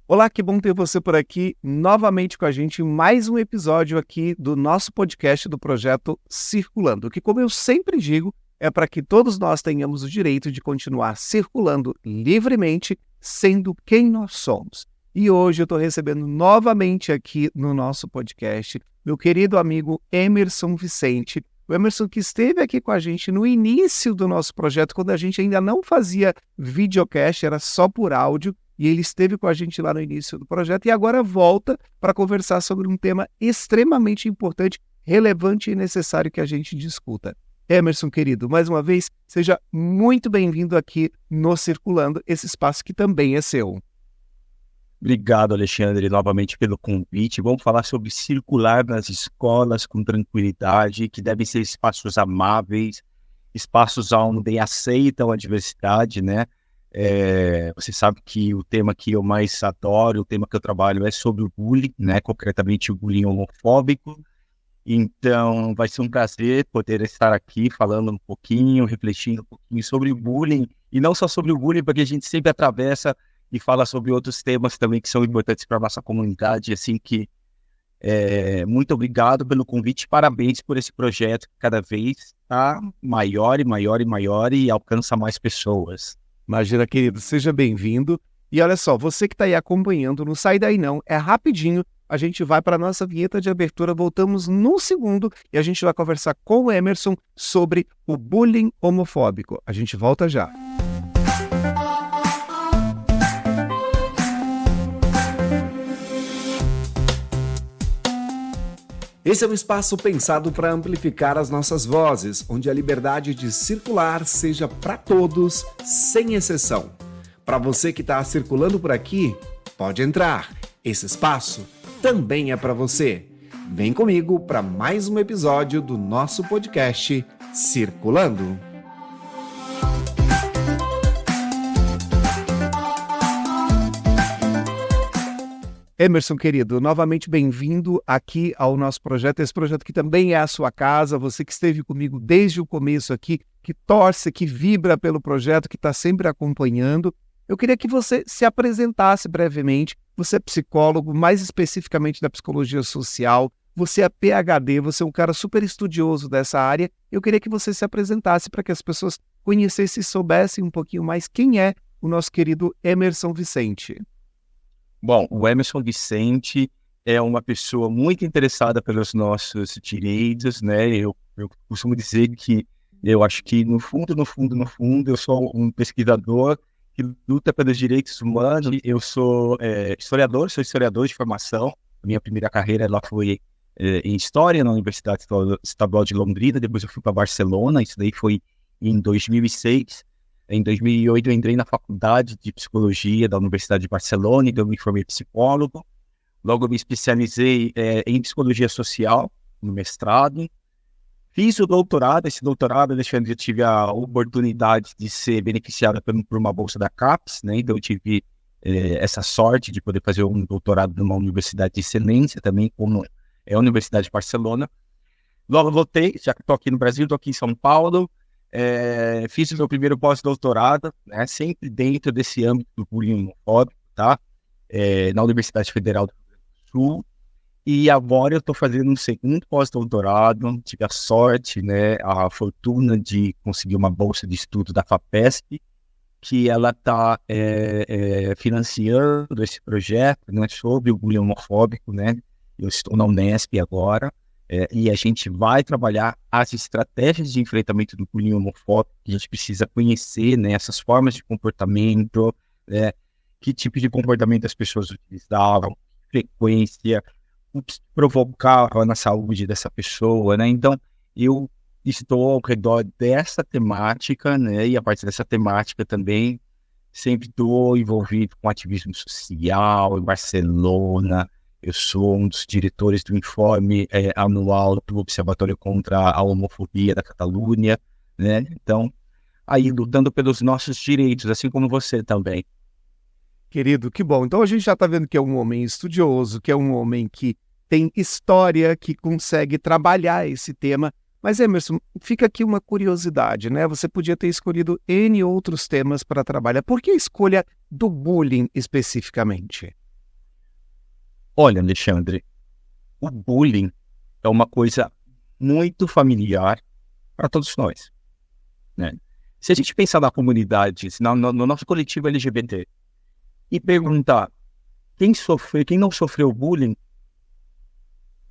Olá, que bom ter você por aqui novamente com a gente em mais um episódio aqui do nosso podcast do projeto Circulando, que, como eu sempre digo, é para que todos nós tenhamos o direito de continuar circulando livremente, sendo quem nós somos. E hoje eu estou recebendo novamente aqui no nosso podcast meu querido amigo Emerson Vicente. O Emerson que esteve aqui com a gente no início do nosso projeto, quando a gente ainda não fazia videocast, era só por áudio, e ele esteve com a gente lá no início do projeto e agora volta para conversar sobre um tema extremamente importante, relevante e necessário que a gente discuta. Emerson, querido, mais uma vez, seja muito bem-vindo aqui no Circulando, esse espaço que também é seu. Obrigado, Alexandre, novamente pelo convite. Vamos falar sobre circular nas escolas com tranquilidade, que devem ser espaços amáveis, espaços onde aceitam a diversidade, né? Você sabe que o tema que eu mais adoro, o tema que eu trabalho é sobre o bullying, né? Concretamente o bullying homofóbico. Então, vai ser um prazer poder estar aqui falando um pouquinho, refletindo um pouquinho sobre o bullying, e não só sobre o bullying, porque a gente sempre atravessa e fala sobre outros temas também que são importantes para a nossa comunidade, assim que muito obrigado pelo convite, parabéns por esse projeto que cada vez está maior e maior e maior e alcança mais pessoas. Imagina, querido, seja bem-vindo. E olha só, você que está aí acompanhando, não sai daí não, é rapidinho, a gente vai para a nossa vinheta de abertura, voltamos num segundo e a gente vai conversar com o Emerson sobre o bullying homofóbico. A gente volta já. Esse é um espaço pensado para amplificar as nossas vozes, onde a liberdade de circular seja para todos, sem exceção. Para você que está circulando por aqui, pode entrar. Esse espaço também é para você. Vem comigo para mais um episódio do nosso podcast Circulando. Emerson, querido, novamente bem-vindo aqui ao nosso projeto, esse projeto que também é a sua casa, você que esteve comigo desde o começo aqui, que torce, que vibra pelo projeto, que está sempre acompanhando. Eu queria que você se apresentasse brevemente, você é psicólogo, mais especificamente da psicologia social, você é PhD, você é um cara super estudioso dessa área, eu queria que você se apresentasse para que as pessoas conhecessem e soubessem um pouquinho mais quem é o nosso querido Emerson Vicente. Bom, o Emerson Vicente é uma pessoa muito interessada pelos nossos direitos, né? Eu costumo dizer que eu acho que no fundo, eu sou um pesquisador que luta pelos direitos humanos. Eu sou sou historiador de formação. Minha primeira carreira ela foi em História na Universidade Estadual de Londrina, depois eu fui para Barcelona, isso daí foi em 2006. Em 2008 eu entrei na Faculdade de Psicologia da Universidade de Barcelona, então eu me formei psicólogo. Logo eu me especializei em Psicologia Social, no mestrado. Fiz o doutorado, esse doutorado, Alexandre, eu tive a oportunidade de ser beneficiado por uma bolsa da CAPES, né? Então eu tive essa sorte de poder fazer um doutorado numa universidade de excelência também, como é a Universidade de Barcelona. Logo voltei, já que estou aqui no Brasil, estou aqui em São Paulo. Fiz o meu primeiro pós-doutorado, né, sempre dentro desse âmbito do bullying homofóbico, tá? Na Universidade Federal do Rio Grande do Sul. E agora eu estou fazendo um segundo pós-doutorado. Tive a sorte, né, a fortuna de conseguir uma bolsa de estudo da FAPESP, que ela está financiando esse projeto, né, sobre o bullying homofóbico, né? Eu estou na Unesp agora. E a gente vai trabalhar as estratégias de enfrentamento do bullying homofóbico, que a gente precisa conhecer, né, essas formas de comportamento, né, que tipo de comportamento as pessoas utilizavam, frequência, o que provocava na saúde dessa pessoa, né? Então, eu estou ao redor dessa temática, né, e a partir dessa temática também sempre estou envolvido com ativismo social em Barcelona. Eu sou um dos diretores do informe anual do Observatório contra a Homofobia da Catalunha, né? Então, aí lutando pelos nossos direitos, assim como você também. Querido, que bom. Então a gente já está vendo que é um homem estudioso, que é um homem que tem história, que consegue trabalhar esse tema. Mas, Emerson, fica aqui uma curiosidade, né? Você podia ter escolhido N outros temas para trabalhar. Por que a escolha do bullying especificamente? Olha, Alexandre, o bullying é uma coisa muito familiar para todos nós, né? Se a gente pensar na comunidade, no nosso coletivo LGBT, e perguntar quem não sofreu bullying,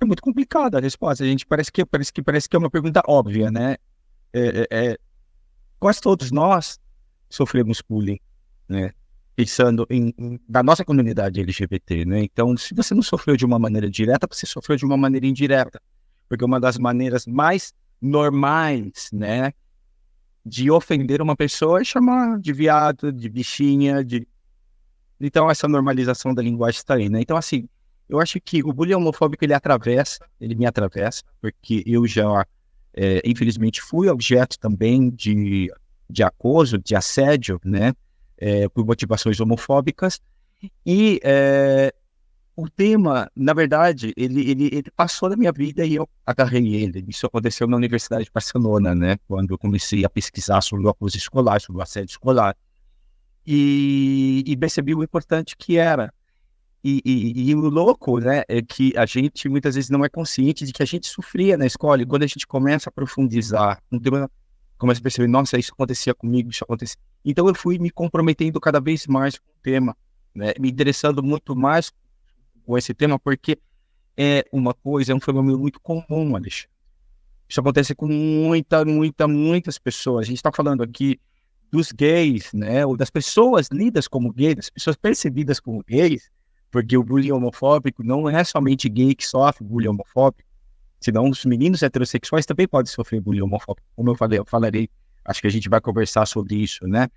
é muito complicada a resposta. A gente parece que é uma pergunta óbvia, né? Quase todos nós sofremos bullying, né? Pensando na nossa comunidade LGBT, né? Então, se você não sofreu de uma maneira direta, você sofreu de uma maneira indireta. Porque uma das maneiras mais normais, né, de ofender uma pessoa é chamar de viado, de bichinha, Então, essa normalização da linguagem está aí, né? Então, assim, eu acho que o bullying homofóbico, ele me atravessa, porque eu já, infelizmente, fui objeto também de acoso, de assédio, né? Por motivações homofóbicas. E o tema, na verdade, ele passou na minha vida e eu agarrei ele. Isso aconteceu na Universidade de Barcelona, né? Quando eu comecei a pesquisar sobre o acoso escolar, sobre o assédio escolar. E percebi o importante que era. E o louco, né, é que a gente muitas vezes não é consciente de que a gente sofria na escola. E quando a gente começa a profundizar um tema, começa a perceber, nossa, isso acontecia comigo, isso acontecia. Então eu fui me comprometendo cada vez mais com o tema, né, me interessando muito mais com esse tema, porque é um fenômeno muito comum, Alexandre. Isso acontece com muitas pessoas. A gente está falando aqui dos gays, né, ou das pessoas lidas como gays, das pessoas percebidas como gays, porque o bullying homofóbico não é somente gay que sofre bullying homofóbico, senão os meninos heterossexuais também podem sofrer bullying homofóbico. Como eu falarei, acho que a gente vai conversar sobre isso, né?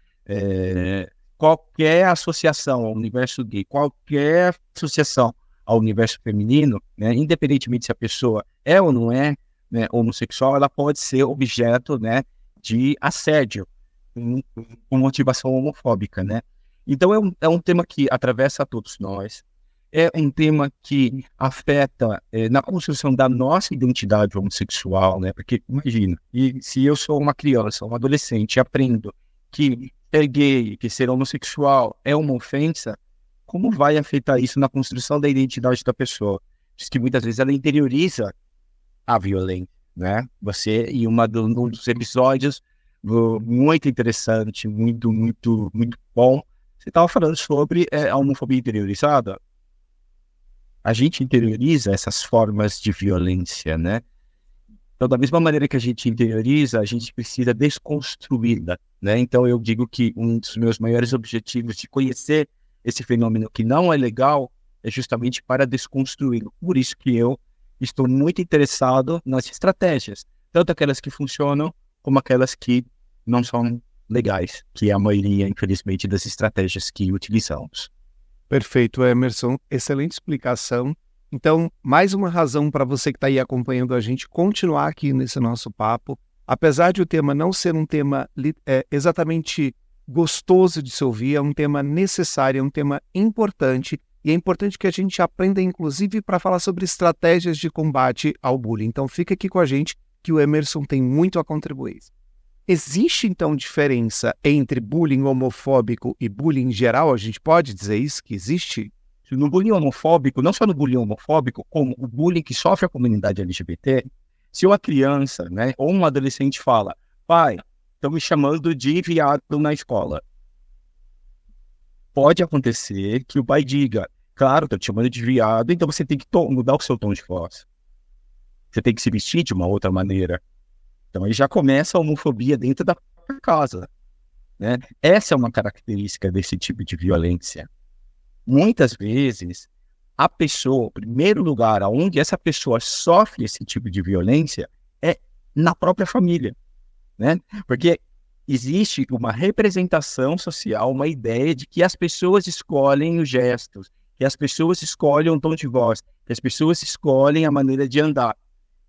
Qualquer associação ao universo gay, qualquer associação ao universo feminino, né, independentemente se a pessoa é ou não é, né, homossexual, ela pode ser objeto, né, de assédio com motivação homofóbica, né? Então é um tema que atravessa todos nós, é um tema que afeta na construção da nossa identidade homossexual, né? Porque imagina, e se eu sou uma criança, um adolescente, e aprendo que ser gay, que ser homossexual é uma ofensa, como vai afetar isso na construção da identidade da pessoa? Diz que muitas vezes ela interioriza a violência, né? E um dos episódios muito interessante, muito bom, você estava falando sobre a homofobia interiorizada. A gente interioriza essas formas de violência, né? Então, da mesma maneira que a gente interioriza, a gente precisa desconstruí-la, né? Então, eu digo que um dos meus maiores objetivos de conhecer esse fenômeno que não é legal é justamente para desconstruí-lo. Por isso que eu estou muito interessado nas estratégias, tanto aquelas que funcionam como aquelas que não são legais, que é a maioria, infelizmente, das estratégias que utilizamos. Perfeito, Emerson. Excelente explicação. Então, mais uma razão para você que está aí acompanhando a gente continuar aqui nesse nosso papo. Apesar de o tema não ser um tema exatamente gostoso de se ouvir, é um tema necessário, é um tema importante, e é importante que a gente aprenda, inclusive, para falar sobre estratégias de combate ao bullying. Então, fica aqui com a gente, que o Emerson tem muito a contribuir. Existe, então, diferença entre bullying homofóbico e bullying em geral? A gente pode dizer isso, que existe? No bullying homofóbico, não só no bullying homofóbico, como o bullying que sofre a comunidade LGBT, se uma criança, né, ou um adolescente fala, pai, estão me chamando de viado na escola, pode acontecer que o pai diga, claro, estão te chamando de viado, então você tem que mudar o seu tom de voz. Você tem que se vestir de uma outra maneira. Então aí já começa a homofobia dentro da própria casa, né? Essa é uma característica desse tipo de violência. Muitas vezes, a pessoa, o primeiro lugar onde essa pessoa sofre esse tipo de violência é na própria família, né? Porque existe uma representação social, uma ideia de que as pessoas escolhem os gestos, que as pessoas escolhem o tom de voz, que as pessoas escolhem a maneira de andar.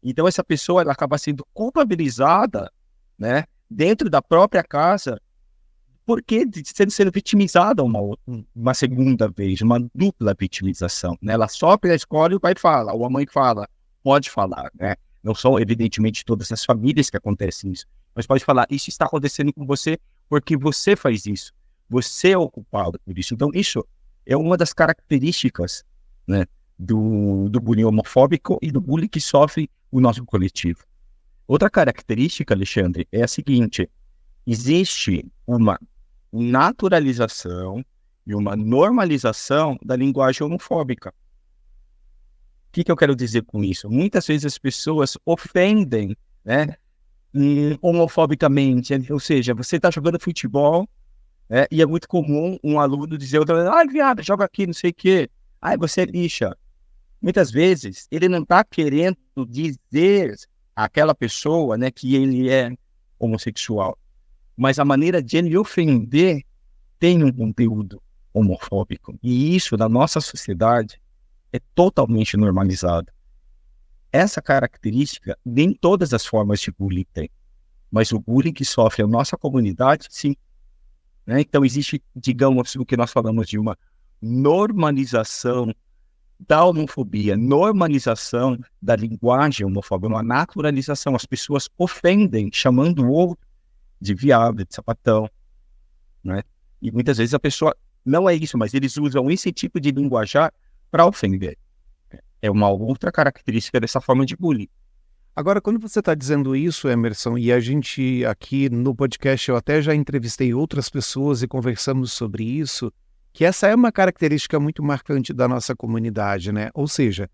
Então, essa pessoa ela acaba sendo culpabilizada, né, dentro da própria casa, porque sendo vitimizada uma segunda vez, uma dupla vitimização, né? Ela sofre a escola e o pai fala, ou a mãe fala, pode falar, né? Não são, evidentemente, todas as famílias que acontecem isso, mas pode falar, isso está acontecendo com você porque você faz isso, você é o culpado por isso. Então, isso é uma das características, né, do bullying homofóbico e do bullying que sofre o nosso coletivo. Outra característica, Alexandre, é a seguinte: existe uma naturalização e uma normalização da linguagem homofóbica. O que eu quero dizer com isso? Muitas vezes as pessoas ofendem, né, homofobicamente, ou seja, você está jogando futebol, né, e é muito comum um aluno dizer, viado, joga aqui, não sei o quê, você é lixa. Muitas vezes ele não está querendo dizer àquela pessoa, né, que ele é homossexual, mas a maneira de ele ofender tem um conteúdo homofóbico, e isso na nossa sociedade é totalmente normalizado. Essa característica nem todas as formas de bullying tem, mas o bullying que sofre a nossa comunidade, sim. Né? Então existe, digamos, o que nós falamos de uma normalização da homofobia, normalização da linguagem homofóbica, uma naturalização. As pessoas ofendem, chamando o outro de viado, de sapatão, né? E muitas vezes a pessoa, não é isso, mas eles usam esse tipo de linguajar para ofender. É uma outra característica dessa forma de bullying. Agora, quando você está dizendo isso, Emerson, e a gente aqui no podcast, eu até já entrevistei outras pessoas e conversamos sobre isso, que essa é uma característica muito marcante da nossa comunidade, né? Ou seja,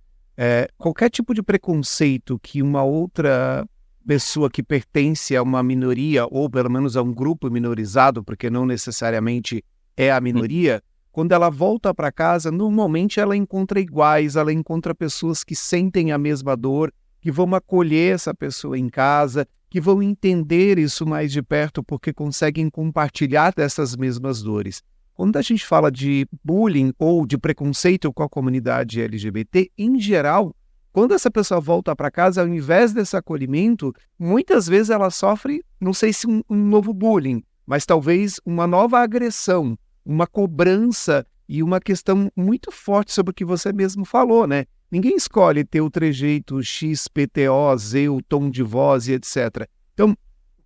qualquer tipo de preconceito que uma outra pessoa que pertence a uma minoria, ou pelo menos a um grupo minorizado, porque não necessariamente é a minoria, quando ela volta para casa, normalmente ela encontra iguais, ela encontra pessoas que sentem a mesma dor, que vão acolher essa pessoa em casa, que vão entender isso mais de perto porque conseguem compartilhar dessas mesmas dores. Quando a gente fala de bullying ou de preconceito com a comunidade LGBT, em geral, quando essa pessoa volta para casa, ao invés desse acolhimento, muitas vezes ela sofre, não sei se um novo bullying, mas talvez uma nova agressão, uma cobrança e uma questão muito forte sobre o que você mesmo falou, né? Ninguém escolhe ter o trejeito X, PTO, Z, o tom de voz e etc. Então, o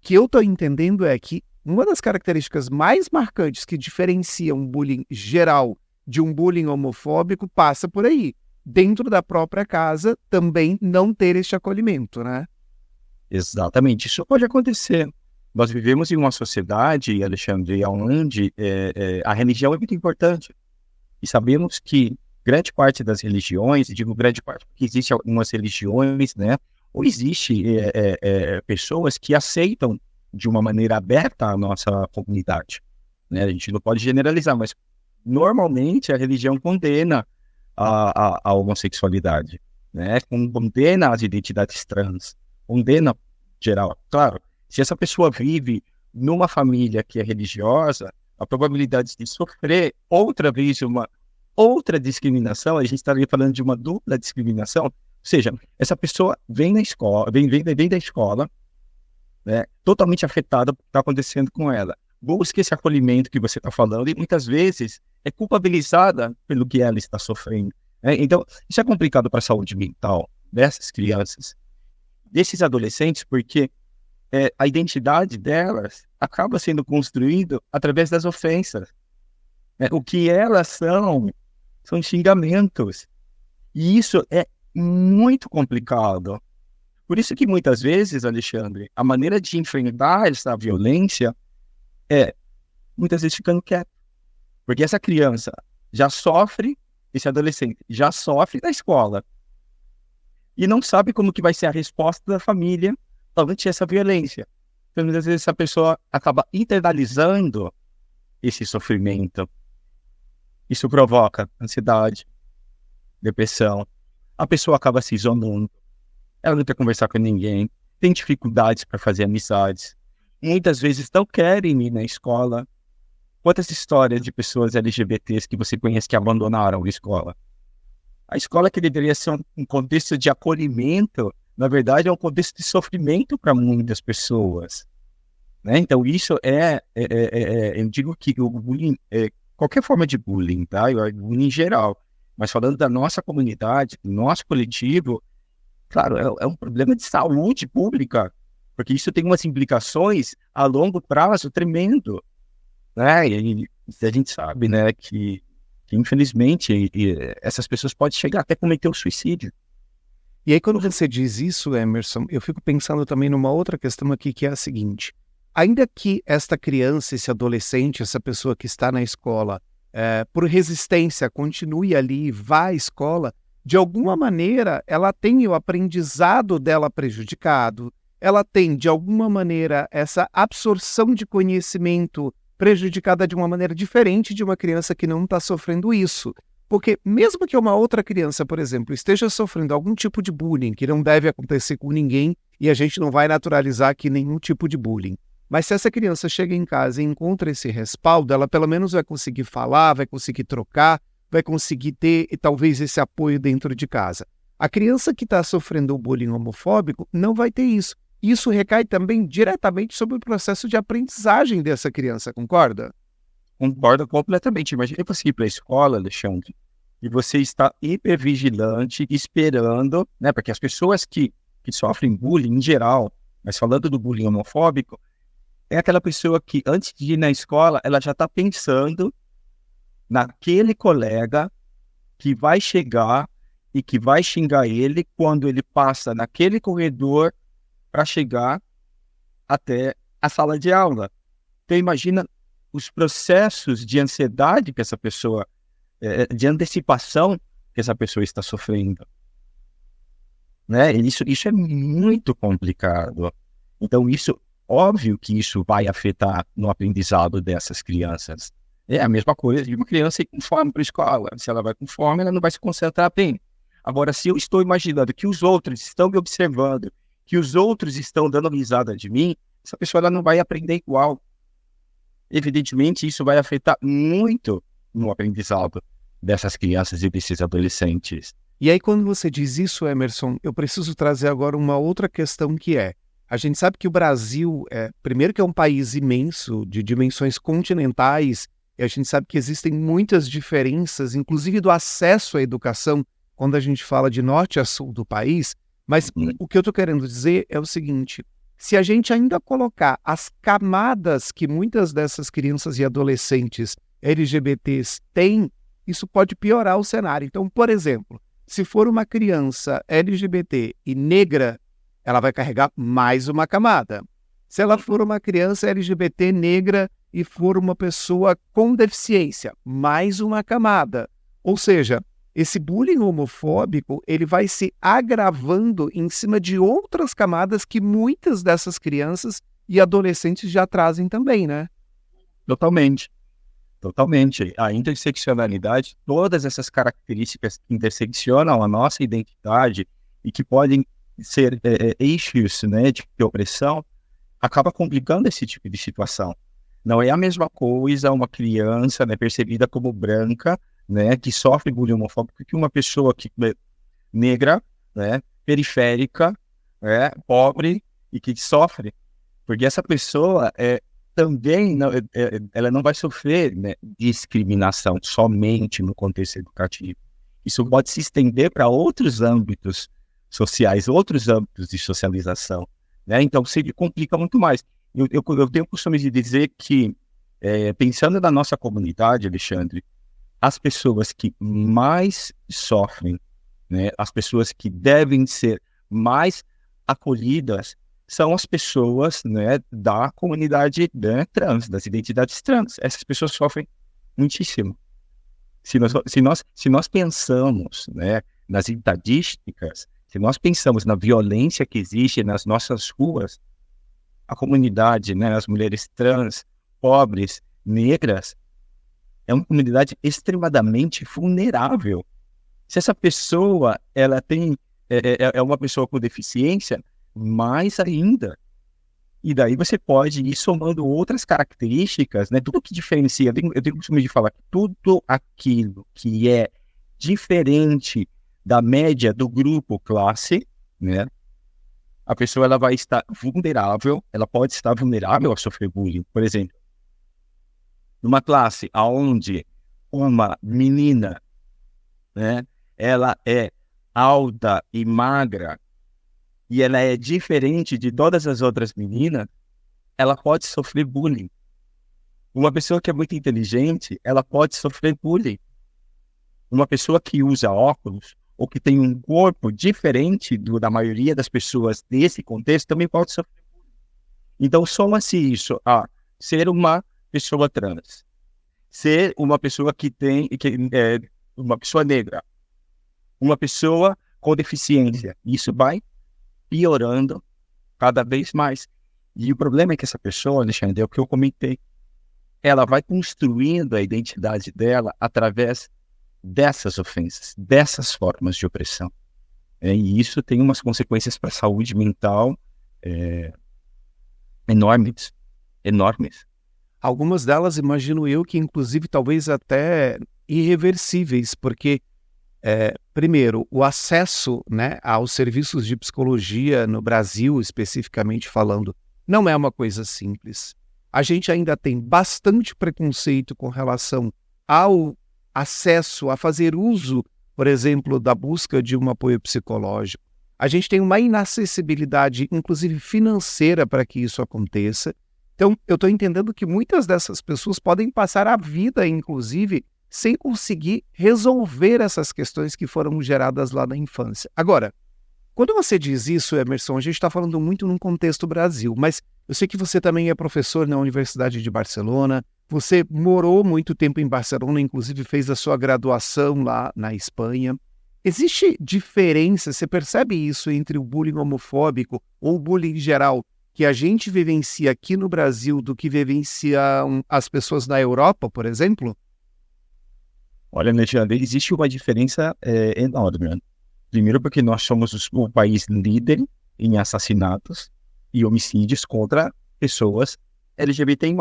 que eu estou entendendo é que uma das características mais marcantes que diferenciam um bullying geral de um bullying homofóbico passa por aí. Dentro da própria casa, também não ter este acolhimento, né? Exatamente. Isso pode acontecer. Nós vivemos em uma sociedade, Alexandre, onde a religião é muito importante. E sabemos que grande parte das religiões, digo grande parte porque existem algumas religiões, né? Ou existe pessoas que aceitam de uma maneira aberta a nossa comunidade. Né? A gente não pode generalizar, mas normalmente a religião condena a homossexualidade, né? Condena as identidades trans, condena geral. Claro, se essa pessoa vive numa família que é religiosa, a probabilidade de sofrer outra vez uma outra discriminação, a gente estaria falando de uma dupla discriminação, ou seja, essa pessoa vem na escola, vem da escola, né, totalmente afetada por o que está acontecendo com ela. Busca esse acolhimento que você está falando e muitas vezes é culpabilizada pelo que ela está sofrendo. Né? Então, isso é complicado para a saúde mental dessas crianças, desses adolescentes, porque a identidade delas acaba sendo construída através das ofensas. O que elas são xingamentos. E isso é muito complicado. Por isso que muitas vezes, Alexandre, a maneira de enfrentar essa violência é, muitas vezes, ficando quieto. Porque essa criança já sofre, esse adolescente já sofre da escola. E não sabe como que vai ser a resposta da família ante essa violência. Então, muitas vezes, essa pessoa acaba internalizando esse sofrimento. Isso provoca ansiedade, depressão. A pessoa acaba se isolando. Ela não quer conversar com ninguém. Tem dificuldades para fazer amizades. Muitas vezes não querem ir na escola. Quantas histórias de pessoas LGBTs que você conhece que abandonaram a escola? A escola, que deveria ser um contexto de acolhimento, na verdade é um contexto de sofrimento para muitas pessoas. Né? Então isso eu digo que o bullying, qualquer forma de bullying, tá? Bullying em geral, mas falando da nossa comunidade, do nosso coletivo, claro, é um problema de saúde pública, porque isso tem umas implicações a longo prazo tremendo, né? E a gente sabe, né, que que infelizmente essas pessoas podem chegar até cometer o suicídio. E aí, quando você diz isso, Emerson, eu fico pensando também numa outra questão aqui, que é a seguinte: ainda que esta criança, esse adolescente, essa pessoa que está na escola, por resistência, continue ali, vá à escola, de alguma maneira ela tem o aprendizado dela prejudicado, ela tem, de alguma maneira, essa absorção de conhecimento prejudicada de uma maneira diferente de uma criança que não está sofrendo isso. Porque mesmo que uma outra criança, por exemplo, esteja sofrendo algum tipo de bullying, que não deve acontecer com ninguém, e a gente não vai naturalizar aqui nenhum tipo de bullying, mas se essa criança chega em casa e encontra esse respaldo, ela pelo menos vai conseguir falar, vai conseguir trocar, vai conseguir ter talvez esse apoio dentro de casa. A criança que está sofrendo o bullying homofóbico não vai ter isso. Isso recai também diretamente sobre o processo de aprendizagem dessa criança, concorda? Concordo completamente. Imagina você ir para a escola, Alexandre, e você está hipervigilante, esperando, né? Porque as pessoas que sofrem bullying em geral, mas falando do bullying homofóbico, é aquela pessoa que antes de ir na escola, ela já está pensando naquele colega que vai chegar e que vai xingar ele quando ele passa naquele corredor para chegar até a sala de aula. Então imagina os processos de ansiedade que essa pessoa, de antecipação que essa pessoa está sofrendo, né? Isso é muito complicado. Então óbvio que isso vai afetar no aprendizado dessas crianças. É a mesma coisa de uma criança ir com fome para a escola. Se ela vai com fome, ela não vai se concentrar bem. Agora, se eu estou imaginando que os outros estão me observando, que os outros estão dando risada de mim, essa pessoa ela não vai aprender igual. Evidentemente, isso vai afetar muito no aprendizado dessas crianças e desses adolescentes. E aí, quando você diz isso, Emerson, eu preciso trazer agora uma outra questão que a gente sabe que o Brasil, primeiro que é um país imenso, de dimensões continentais, e a gente sabe que existem muitas diferenças, inclusive do acesso à educação, quando a gente fala de norte a sul do país, mas o que eu estou querendo dizer é o seguinte: se a gente ainda colocar as camadas que muitas dessas crianças e adolescentes LGBTs têm, isso pode piorar o cenário. Então, por exemplo, se for uma criança LGBT e negra, ela vai carregar mais uma camada. Se ela for uma criança LGBT negra e for uma pessoa com deficiência, mais uma camada. Ou seja, esse bullying homofóbico, ele vai se agravando em cima de outras camadas que muitas dessas crianças e adolescentes já trazem também, né? Totalmente. Totalmente. A interseccionalidade, todas essas características que interseccionam a nossa identidade e que podem ser eixos, né, de opressão, acaba complicando esse tipo de situação. Não é a mesma coisa uma criança, né, percebida como branca, né, que sofre bullying homofóbico, que uma pessoa negra, né, periférica, pobre e que sofre. Porque essa pessoa também ela não vai sofrer, né, discriminação somente no contexto educativo. Isso pode se estender para outros âmbitos sociais, outros âmbitos de socialização, né? Então se complica muito mais. Eu tenho o costume de dizer que, pensando na nossa comunidade, Alexandre, as pessoas que mais sofrem, né, as pessoas que devem ser mais acolhidas, são as pessoas, né, da comunidade, né, trans, das identidades trans. Essas pessoas sofrem muitíssimo. Se nós pensamos, né, nas estadísticas, se nós pensamos na violência que existe nas nossas ruas, a comunidade, né, as mulheres trans, pobres, negras, é uma comunidade extremadamente vulnerável. Se essa pessoa ela é uma pessoa com deficiência, mais ainda. E daí você pode ir somando outras características, né? Tudo que diferencia, eu tenho o costume de falar que tudo aquilo que é diferente da média do grupo classe, né? A pessoa ela vai estar vulnerável, ela pode estar vulnerável a sofrer bullying. Por exemplo, numa classe onde uma menina, né, ela é alta e magra, e ela é diferente de todas as outras meninas, ela pode sofrer bullying. Uma pessoa que é muito inteligente, ela pode sofrer bullying. uma pessoa que usa óculos ou que tem um corpo diferente da maioria das pessoas desse contexto também pode sofrer. Então, soma-se isso a ser uma pessoa trans, ser uma pessoa uma pessoa negra, uma pessoa com deficiência. Isso vai piorando cada vez mais. E o problema é que essa pessoa, Alexandre, é o que eu comentei, ela vai construindo a identidade dela através dessas ofensas, dessas formas de opressão. E isso tem umas consequências para a saúde mental enormes. Algumas delas, imagino eu, que inclusive talvez até irreversíveis, porque, primeiro, o acesso, né, aos serviços de psicologia no Brasil, especificamente falando, não é uma coisa simples. A gente ainda tem bastante preconceito com relação ao acesso a fazer uso, por exemplo, da busca de um apoio psicológico. A gente tem uma inacessibilidade, inclusive financeira, para que isso aconteça. Então, eu estou entendendo que muitas dessas pessoas podem passar a vida, inclusive, sem conseguir resolver essas questões que foram geradas lá na infância. Agora, quando você diz isso, Emerson, a gente está falando muito num contexto Brasil, mas eu sei que você também é professor na Universidade de Barcelona, você morou muito tempo em Barcelona, inclusive fez a sua graduação lá na Espanha. Existe diferença, você percebe isso entre o bullying homofóbico ou o bullying em geral, que a gente vivencia aqui no Brasil do que vivenciam as pessoas na Europa, por exemplo? Olha, Alexandre, existe uma diferença enorme, né? Primeiro porque nós somos o país líder em assassinatos e homicídios contra pessoas LGBTI+.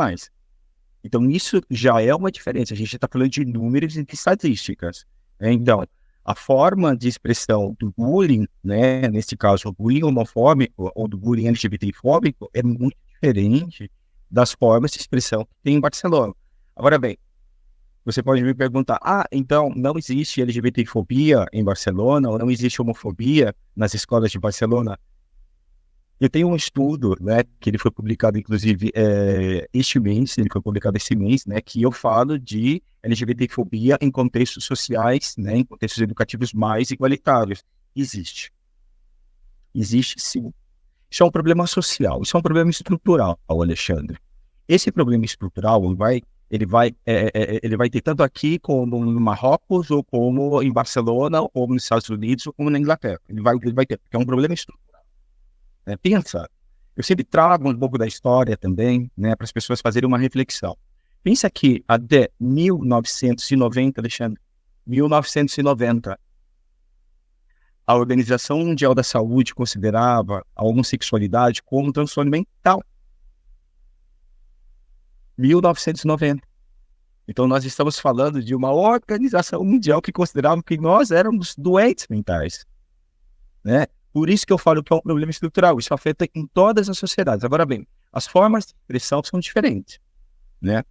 Então, isso já é uma diferença. A gente está falando de números e de estatísticas. Então, a forma de expressão do bullying, né, nesse caso, o bullying homofóbico ou do bullying LGBTI-fóbico, é muito diferente das formas de expressão que tem em Barcelona. Agora bem, você pode me perguntar, então não existe LGBTfobia em Barcelona ou não existe homofobia nas escolas de Barcelona? Eu tenho um estudo, né, que ele foi publicado, inclusive, este mês, né, que eu falo de LGBTfobia em contextos sociais, né, em contextos educativos mais igualitários. Existe. Existe, sim. Isso é um problema social, isso é um problema estrutural, Alexandre. Esse problema estrutural, ele vai ter tanto aqui como no Marrocos, ou como em Barcelona, ou como nos Estados Unidos, ou como na Inglaterra. Ele vai ter, porque é um problema estrutural. Pensa, eu sempre trago um pouco da história também, né, para as pessoas fazerem uma reflexão. Pensa que até 1990, Alexandre, 1990, a Organização Mundial da Saúde considerava a homossexualidade como um transtorno mental. 1990. Então, nós estamos falando de uma organização mundial que considerava que nós éramos doentes mentais, né? Por isso que eu falo que é um problema estrutural. Isso afeta em todas as sociedades. Agora bem, as formas de expressão são diferentes, né?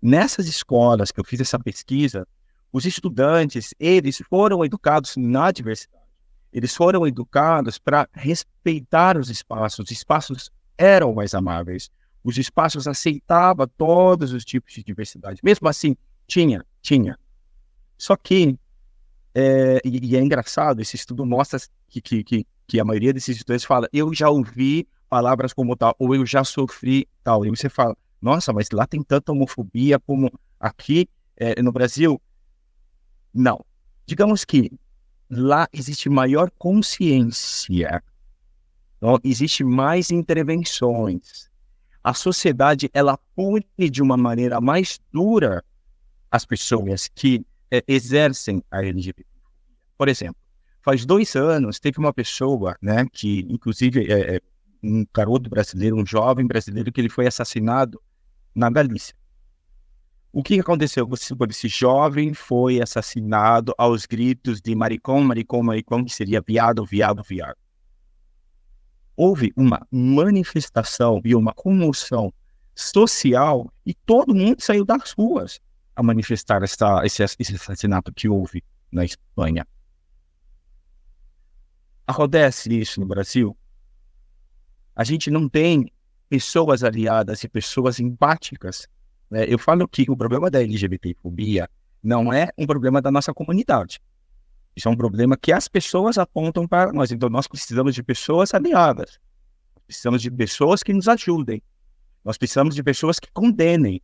Nessas escolas que eu fiz essa pesquisa, os estudantes, eles foram educados na diversidade. Eles foram educados para respeitar os espaços eram mais amáveis. Os espaços aceitavam todos os tipos de diversidade. Mesmo assim, tinha. Só que, e é engraçado, esse estudo mostra que a maioria desses estudantes fala, eu já ouvi palavras como tal, ou eu já sofri tal. E você fala, nossa, mas lá tem tanta homofobia como aqui no Brasil? Não. Digamos que lá existe maior consciência, então, existe mais intervenções. A sociedade, ela pune de uma maneira mais dura as pessoas que exercem a LGBT. Por exemplo, faz 2 anos, teve uma pessoa, né, que inclusive um garoto brasileiro, um jovem brasileiro, que ele foi assassinado na Galícia. O que aconteceu? Esse jovem foi assassinado aos gritos de maricón, que seria viado. Houve uma manifestação e uma comoção social e todo mundo saiu das ruas a manifestar esse assassinato que houve na Espanha. Acontece isso no Brasil? A gente não tem pessoas aliadas e pessoas empáticas, né? Eu falo que o problema da LGBTfobia Não é um problema da nossa comunidade. Isso é um problema que as pessoas apontam para nós. Então, nós precisamos de pessoas aliadas. Precisamos de pessoas que nos ajudem. Nós precisamos de pessoas que condenem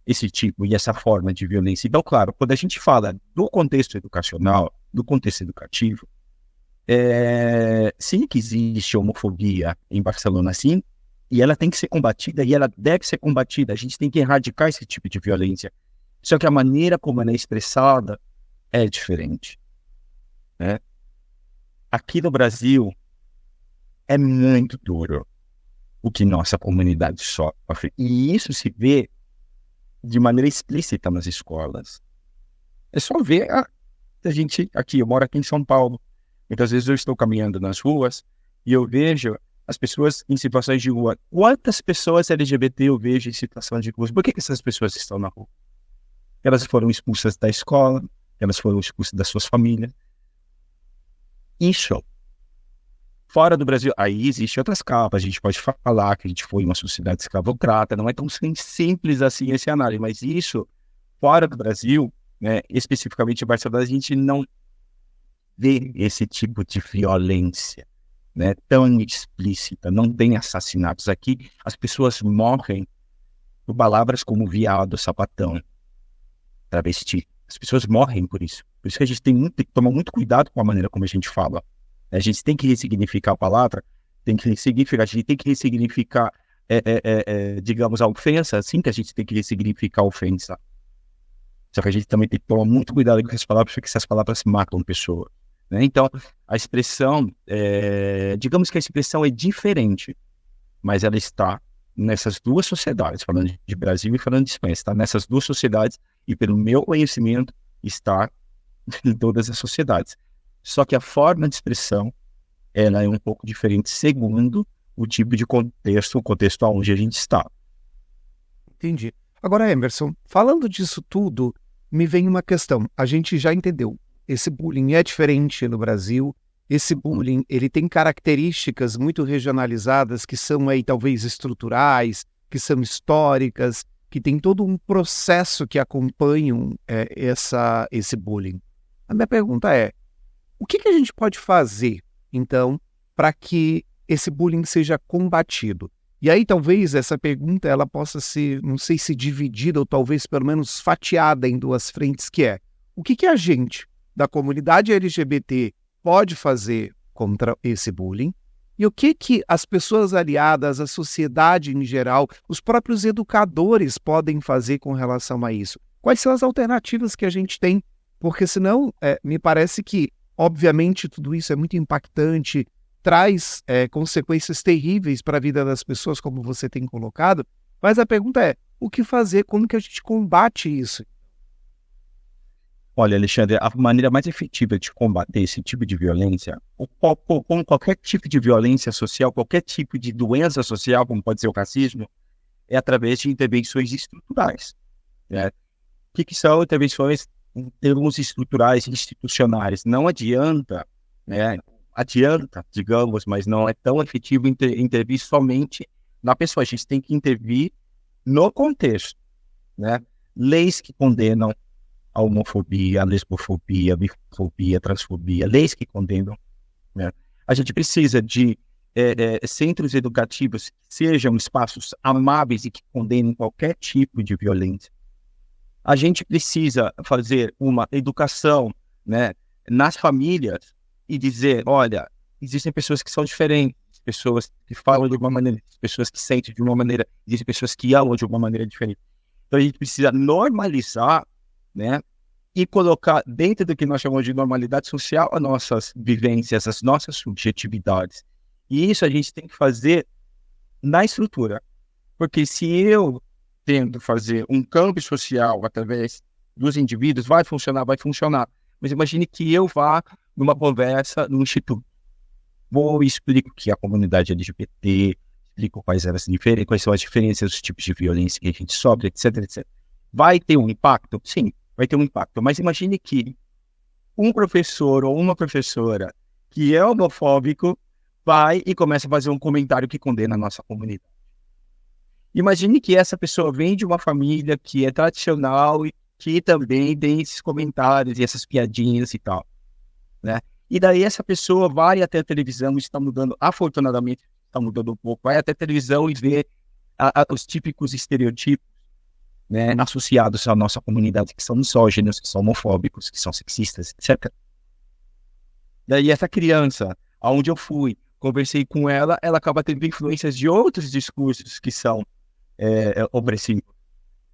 esse tipo e essa forma de violência. Então, claro, quando a gente fala do contexto educacional, do contexto educativo, sim que existe homofobia em Barcelona, sim, e ela tem que ser combatida, e ela deve ser combatida. A gente tem que erradicar esse tipo de violência. Só que a maneira como ela é expressada é diferente, né? Aqui no Brasil, é muito duro o que nossa comunidade sofre. E isso se vê de maneira explícita nas escolas. É só ver a gente aqui. Eu moro aqui em São Paulo. Muitas vezes eu estou caminhando nas ruas e eu vejo as pessoas em situações de rua. Quantas pessoas LGBT eu vejo em situação de rua? Por que essas pessoas estão na rua? Elas foram expulsas da escola, elas foram expulsas das suas famílias. Isso. Fora do Brasil, aí existem outras capas, a gente pode falar que a gente foi uma sociedade escravocrata, não é tão simples assim esse análise, mas isso, fora do Brasil, né, especificamente em Barcelona, a gente não vê esse tipo de violência, né, tão explícita, não tem assassinatos. Aqui as pessoas morrem por palavras como viado, sapatão, travesti. As pessoas morrem por isso. Por isso que a gente tem que tomar muito cuidado com a maneira como a gente fala. A gente tem que ressignificar a palavra, a gente tem que ressignificar, digamos, a ofensa, assim que a gente tem que ressignificar a ofensa. Só que a gente também tem que tomar muito cuidado com essas palavras, porque essas palavras matam pessoas, né? Então, a expressão, digamos que a expressão é diferente, mas ela está nessas duas sociedades, falando de Brasil e falando de Espanha, está nessas duas sociedades e, pelo meu conhecimento, está em todas as sociedades. Só que a forma de expressão, ela é um pouco diferente segundo o tipo de contexto, o contexto onde a gente está. Entendi. Agora, Emerson, falando disso tudo, me vem uma questão. A gente já entendeu, esse bullying é diferente no Brasil, esse bullying ele tem características muito regionalizadas que são aí talvez estruturais, que são históricas, que tem todo um processo que acompanham esse bullying. A minha pergunta é, o que a gente pode fazer, então, para que esse bullying seja combatido? E aí, talvez, essa pergunta ela possa ser, não sei se dividida ou talvez, pelo menos, fatiada em duas frentes, que é, o que a gente, da comunidade LGBT, pode fazer contra esse bullying? E o que as pessoas aliadas, a sociedade em geral, os próprios educadores podem fazer com relação a isso? Quais são as alternativas que a gente tem? Porque, senão, me parece que obviamente, tudo isso é muito impactante, traz consequências terríveis para a vida das pessoas, como você tem colocado, mas a pergunta é, o que fazer, como que a gente combate isso? Olha, Alexandre, a maneira mais efetiva de combater esse tipo de violência, como qualquer tipo de violência social, qualquer tipo de doença social, como pode ser o racismo, é através de intervenções estruturais, né? O que são intervenções em termos estruturais e institucionais? Não adianta, né? Adianta, digamos, mas não é tão efetivo intervir somente na pessoa. A gente tem que intervir no contexto, né? Leis que condenam a homofobia, a lesbofobia, a bifobia, a transfobia, leis que condenam, né? A gente precisa de centros educativos que sejam espaços amáveis e que condenem qualquer tipo de violência. A gente precisa fazer uma educação, né, nas famílias e dizer, olha, existem pessoas que são diferentes, pessoas que falam de uma maneira, pessoas que sentem de uma maneira, existem pessoas que amam de uma maneira diferente. Então a gente precisa normalizar, né, e colocar dentro do que nós chamamos de normalidade social as nossas vivências, as nossas subjetividades. E isso a gente tem que fazer na estrutura. Porque se eu tento fazer um câmbio social através dos indivíduos, vai funcionar. Mas imagine que eu vá numa conversa no instituto. Vou e explico que a comunidade LGBT, explico quais são as diferenças, os tipos de violência que a gente sofre, etc, etc. Vai ter um impacto? Sim, vai ter um impacto. Mas imagine que um professor ou uma professora que é homofóbico vai e começa a fazer um comentário que condena a nossa comunidade. Imagine que essa pessoa vem de uma família que é tradicional e que também tem esses comentários e essas piadinhas e tal, né? E daí essa pessoa vai até a televisão, está mudando, afortunadamente, está mudando um pouco, vai até a televisão e vê os típicos estereotipos, né, associados à nossa comunidade, que são misóginos, que são homofóbicos, que são sexistas, etc. Daí essa criança, aonde eu fui, conversei com ela, ela acaba tendo influências de outros discursos que são opressivos,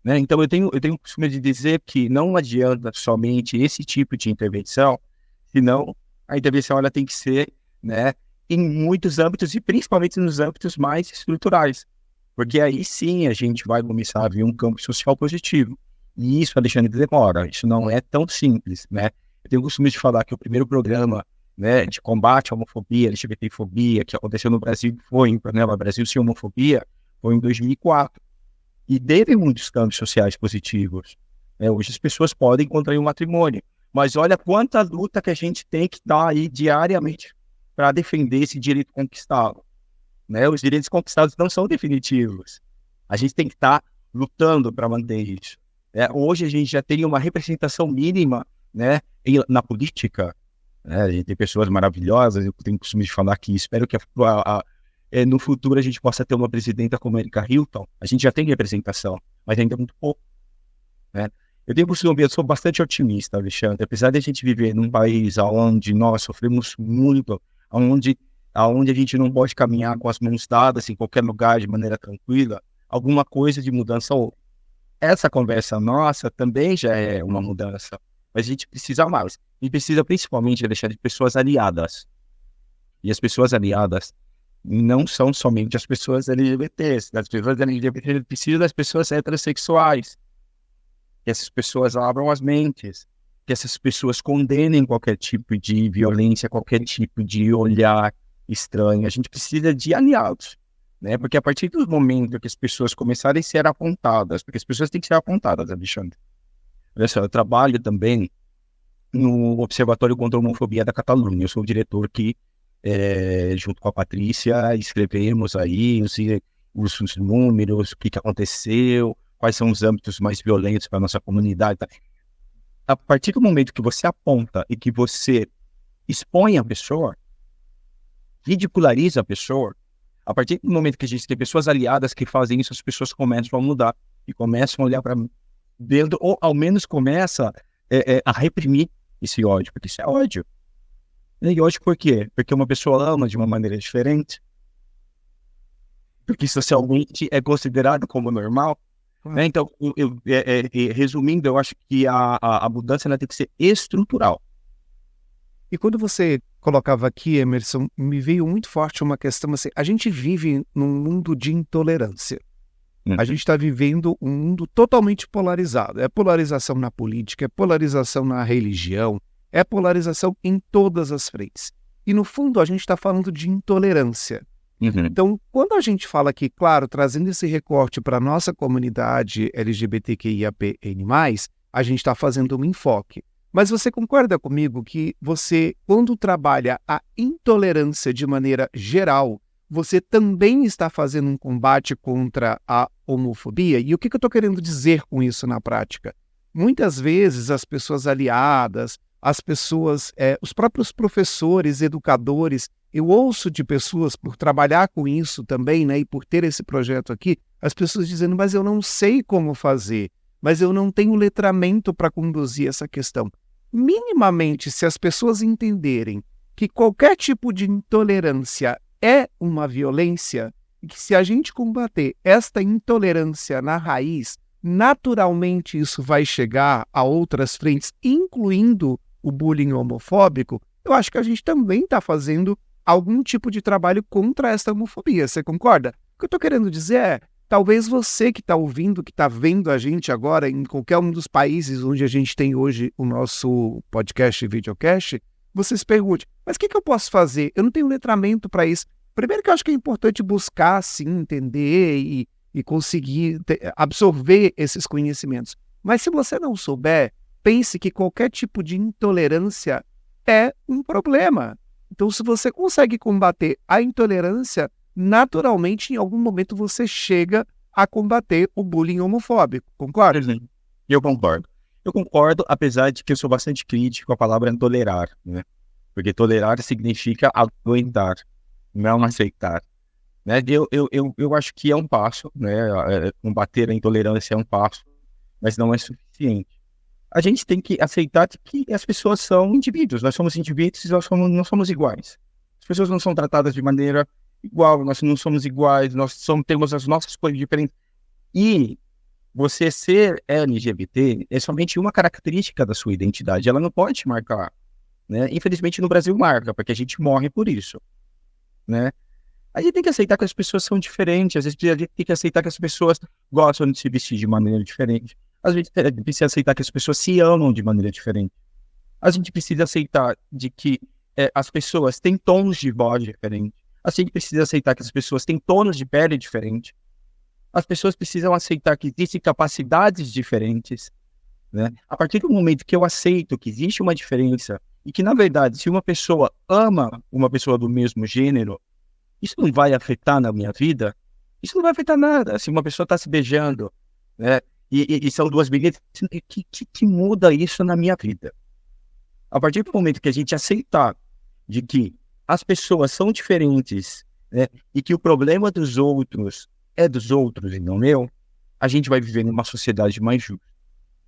né? Então eu tenho o costume de dizer que não adianta somente esse tipo de intervenção, senão a intervenção ela tem que ser, né, em muitos âmbitos e principalmente nos âmbitos mais estruturais, porque aí sim a gente vai começar a ver um campo social positivo. E isso, Alexandre, demora, isso não é tão simples, né? Eu tenho o costume de falar que o primeiro programa, né, de combate à homofobia, LGBTfobia, que aconteceu no Brasil, foi em programa Brasil Sem Homofobia, foi em 2004. E teve muitos campos sociais positivos, né? Hoje as pessoas podem contrair um matrimônio, mas olha quanta luta que a gente tem que dar aí diariamente para defender esse direito conquistado, né? Os direitos conquistados não são definitivos. A gente tem que estar lutando para manter isso, né? Hoje a gente já tem uma representação mínima, né, na política, né? A gente tem pessoas maravilhosas, eu tenho o costume de falar que espero que no futuro a gente possa ter uma presidenta como Erika Hilton. A gente já tem representação, mas ainda é muito pouco, né? Eu sou bastante otimista, Alexandre, apesar de a gente viver num país onde nós sofremos muito, onde a gente não pode caminhar com as mãos dadas em qualquer lugar de maneira tranquila, alguma coisa de mudança houve. Essa conversa nossa também já é uma mudança, mas a gente precisa mais. E precisa principalmente deixar de pessoas aliadas. E as pessoas aliadas não são somente as pessoas LGBTs. As pessoas LGBT precisam das pessoas heterossexuais. Que essas pessoas abram as mentes, que essas pessoas condenem qualquer tipo de violência, qualquer tipo de olhar estranho. A gente precisa de aliados, né? Porque a partir do momento que as pessoas começarem a ser apontadas, porque as pessoas têm que ser apontadas, Alexandre. Olha só, eu trabalho também no Observatório contra a Homofobia da Catalunha. Eu sou o diretor que, junto com a Patrícia, escrevemos aí os números, o que aconteceu, quais são os âmbitos mais violentos para a nossa comunidade. A partir do momento que você aponta e que você expõe a pessoa, ridiculariza a pessoa, a partir do momento que a gente tem pessoas aliadas que fazem isso, as pessoas começam a mudar e começam a olhar para dentro, ou ao menos começa a reprimir esse ódio, porque isso é ódio. E ódio por quê? Porque uma pessoa ama de uma maneira diferente, porque socialmente é considerado como normal. Né? Então, resumindo, eu acho que a mudança ela tem que ser estrutural. E quando você colocava aqui, Emerson, me veio muito forte uma questão assim, a gente vive num mundo de intolerância. A gente está vivendo um mundo totalmente polarizado. É polarização na política, é polarização na religião, é polarização em todas as frentes. E no fundo a gente está falando de intolerância. Então, quando a gente fala aqui, claro, trazendo esse recorte para a nossa comunidade LGBTQIAPN+, a gente está fazendo um enfoque. Mas você concorda comigo que você, quando trabalha a intolerância de maneira geral, você também está fazendo um combate contra a homofobia? E o que eu estou querendo dizer com isso na prática? Muitas vezes as pessoas aliadas, as pessoas, os próprios professores, educadores, eu ouço de pessoas, por trabalhar com isso também, né, e por ter esse projeto aqui, as pessoas dizendo, mas eu não sei como fazer, mas eu não tenho letramento para conduzir essa questão. Minimamente, se as pessoas entenderem que qualquer tipo de intolerância é uma violência, e que se a gente combater esta intolerância na raiz, naturalmente isso vai chegar a outras frentes, incluindo o bullying homofóbico, eu acho que a gente também está fazendo algum tipo de trabalho contra esta homofobia. Você concorda? O que eu estou querendo dizer é, talvez você que está ouvindo, que está vendo a gente agora em qualquer um dos países onde a gente tem hoje o nosso podcast e videocast, você se pergunte, mas o que eu posso fazer? Eu não tenho letramento para isso. Primeiro que eu acho que é importante buscar, sim, entender e conseguir absorver esses conhecimentos. Mas se você não souber, pense que qualquer tipo de intolerância é um problema. Então, se você consegue combater a intolerância, naturalmente, em algum momento, você chega a combater o bullying homofóbico. Concorda? Eu concordo. Eu concordo, apesar de que eu sou bastante crítico à palavra tolerar, né? Porque tolerar significa aguentar, não aceitar. Né? Eu acho que é um passo, né? Combater a intolerância é um passo, mas não é suficiente. A gente tem que aceitar que as pessoas são indivíduos, nós somos indivíduos e não somos iguais. As pessoas não são tratadas de maneira igual, nós não somos iguais, temos as nossas coisas diferentes. E você ser LGBT é somente uma característica da sua identidade, ela não pode te marcar. Né? Infelizmente no Brasil marca, porque a gente morre por isso. Né? A gente tem que aceitar que as pessoas são diferentes, às vezes a gente tem que aceitar que as pessoas gostam de se vestir de maneira diferente. Às vezes a gente precisa aceitar que as pessoas se amam de maneira diferente. A gente precisa aceitar de que as pessoas têm tons de voz diferentes. A gente precisa aceitar que as pessoas têm tons de pele diferentes. As pessoas precisam aceitar que existem capacidades diferentes. Né? A partir do momento que eu aceito que existe uma diferença e que, na verdade, se uma pessoa ama uma pessoa do mesmo gênero, isso não vai afetar na minha vida? Isso não vai afetar nada. Se uma pessoa está se beijando, né? E são duas meninas, que muda isso na minha vida? A partir do momento que a gente aceitar de que as pessoas são diferentes, né? E que o problema dos outros é dos outros e não meu, a gente vai viver numa sociedade mais justa.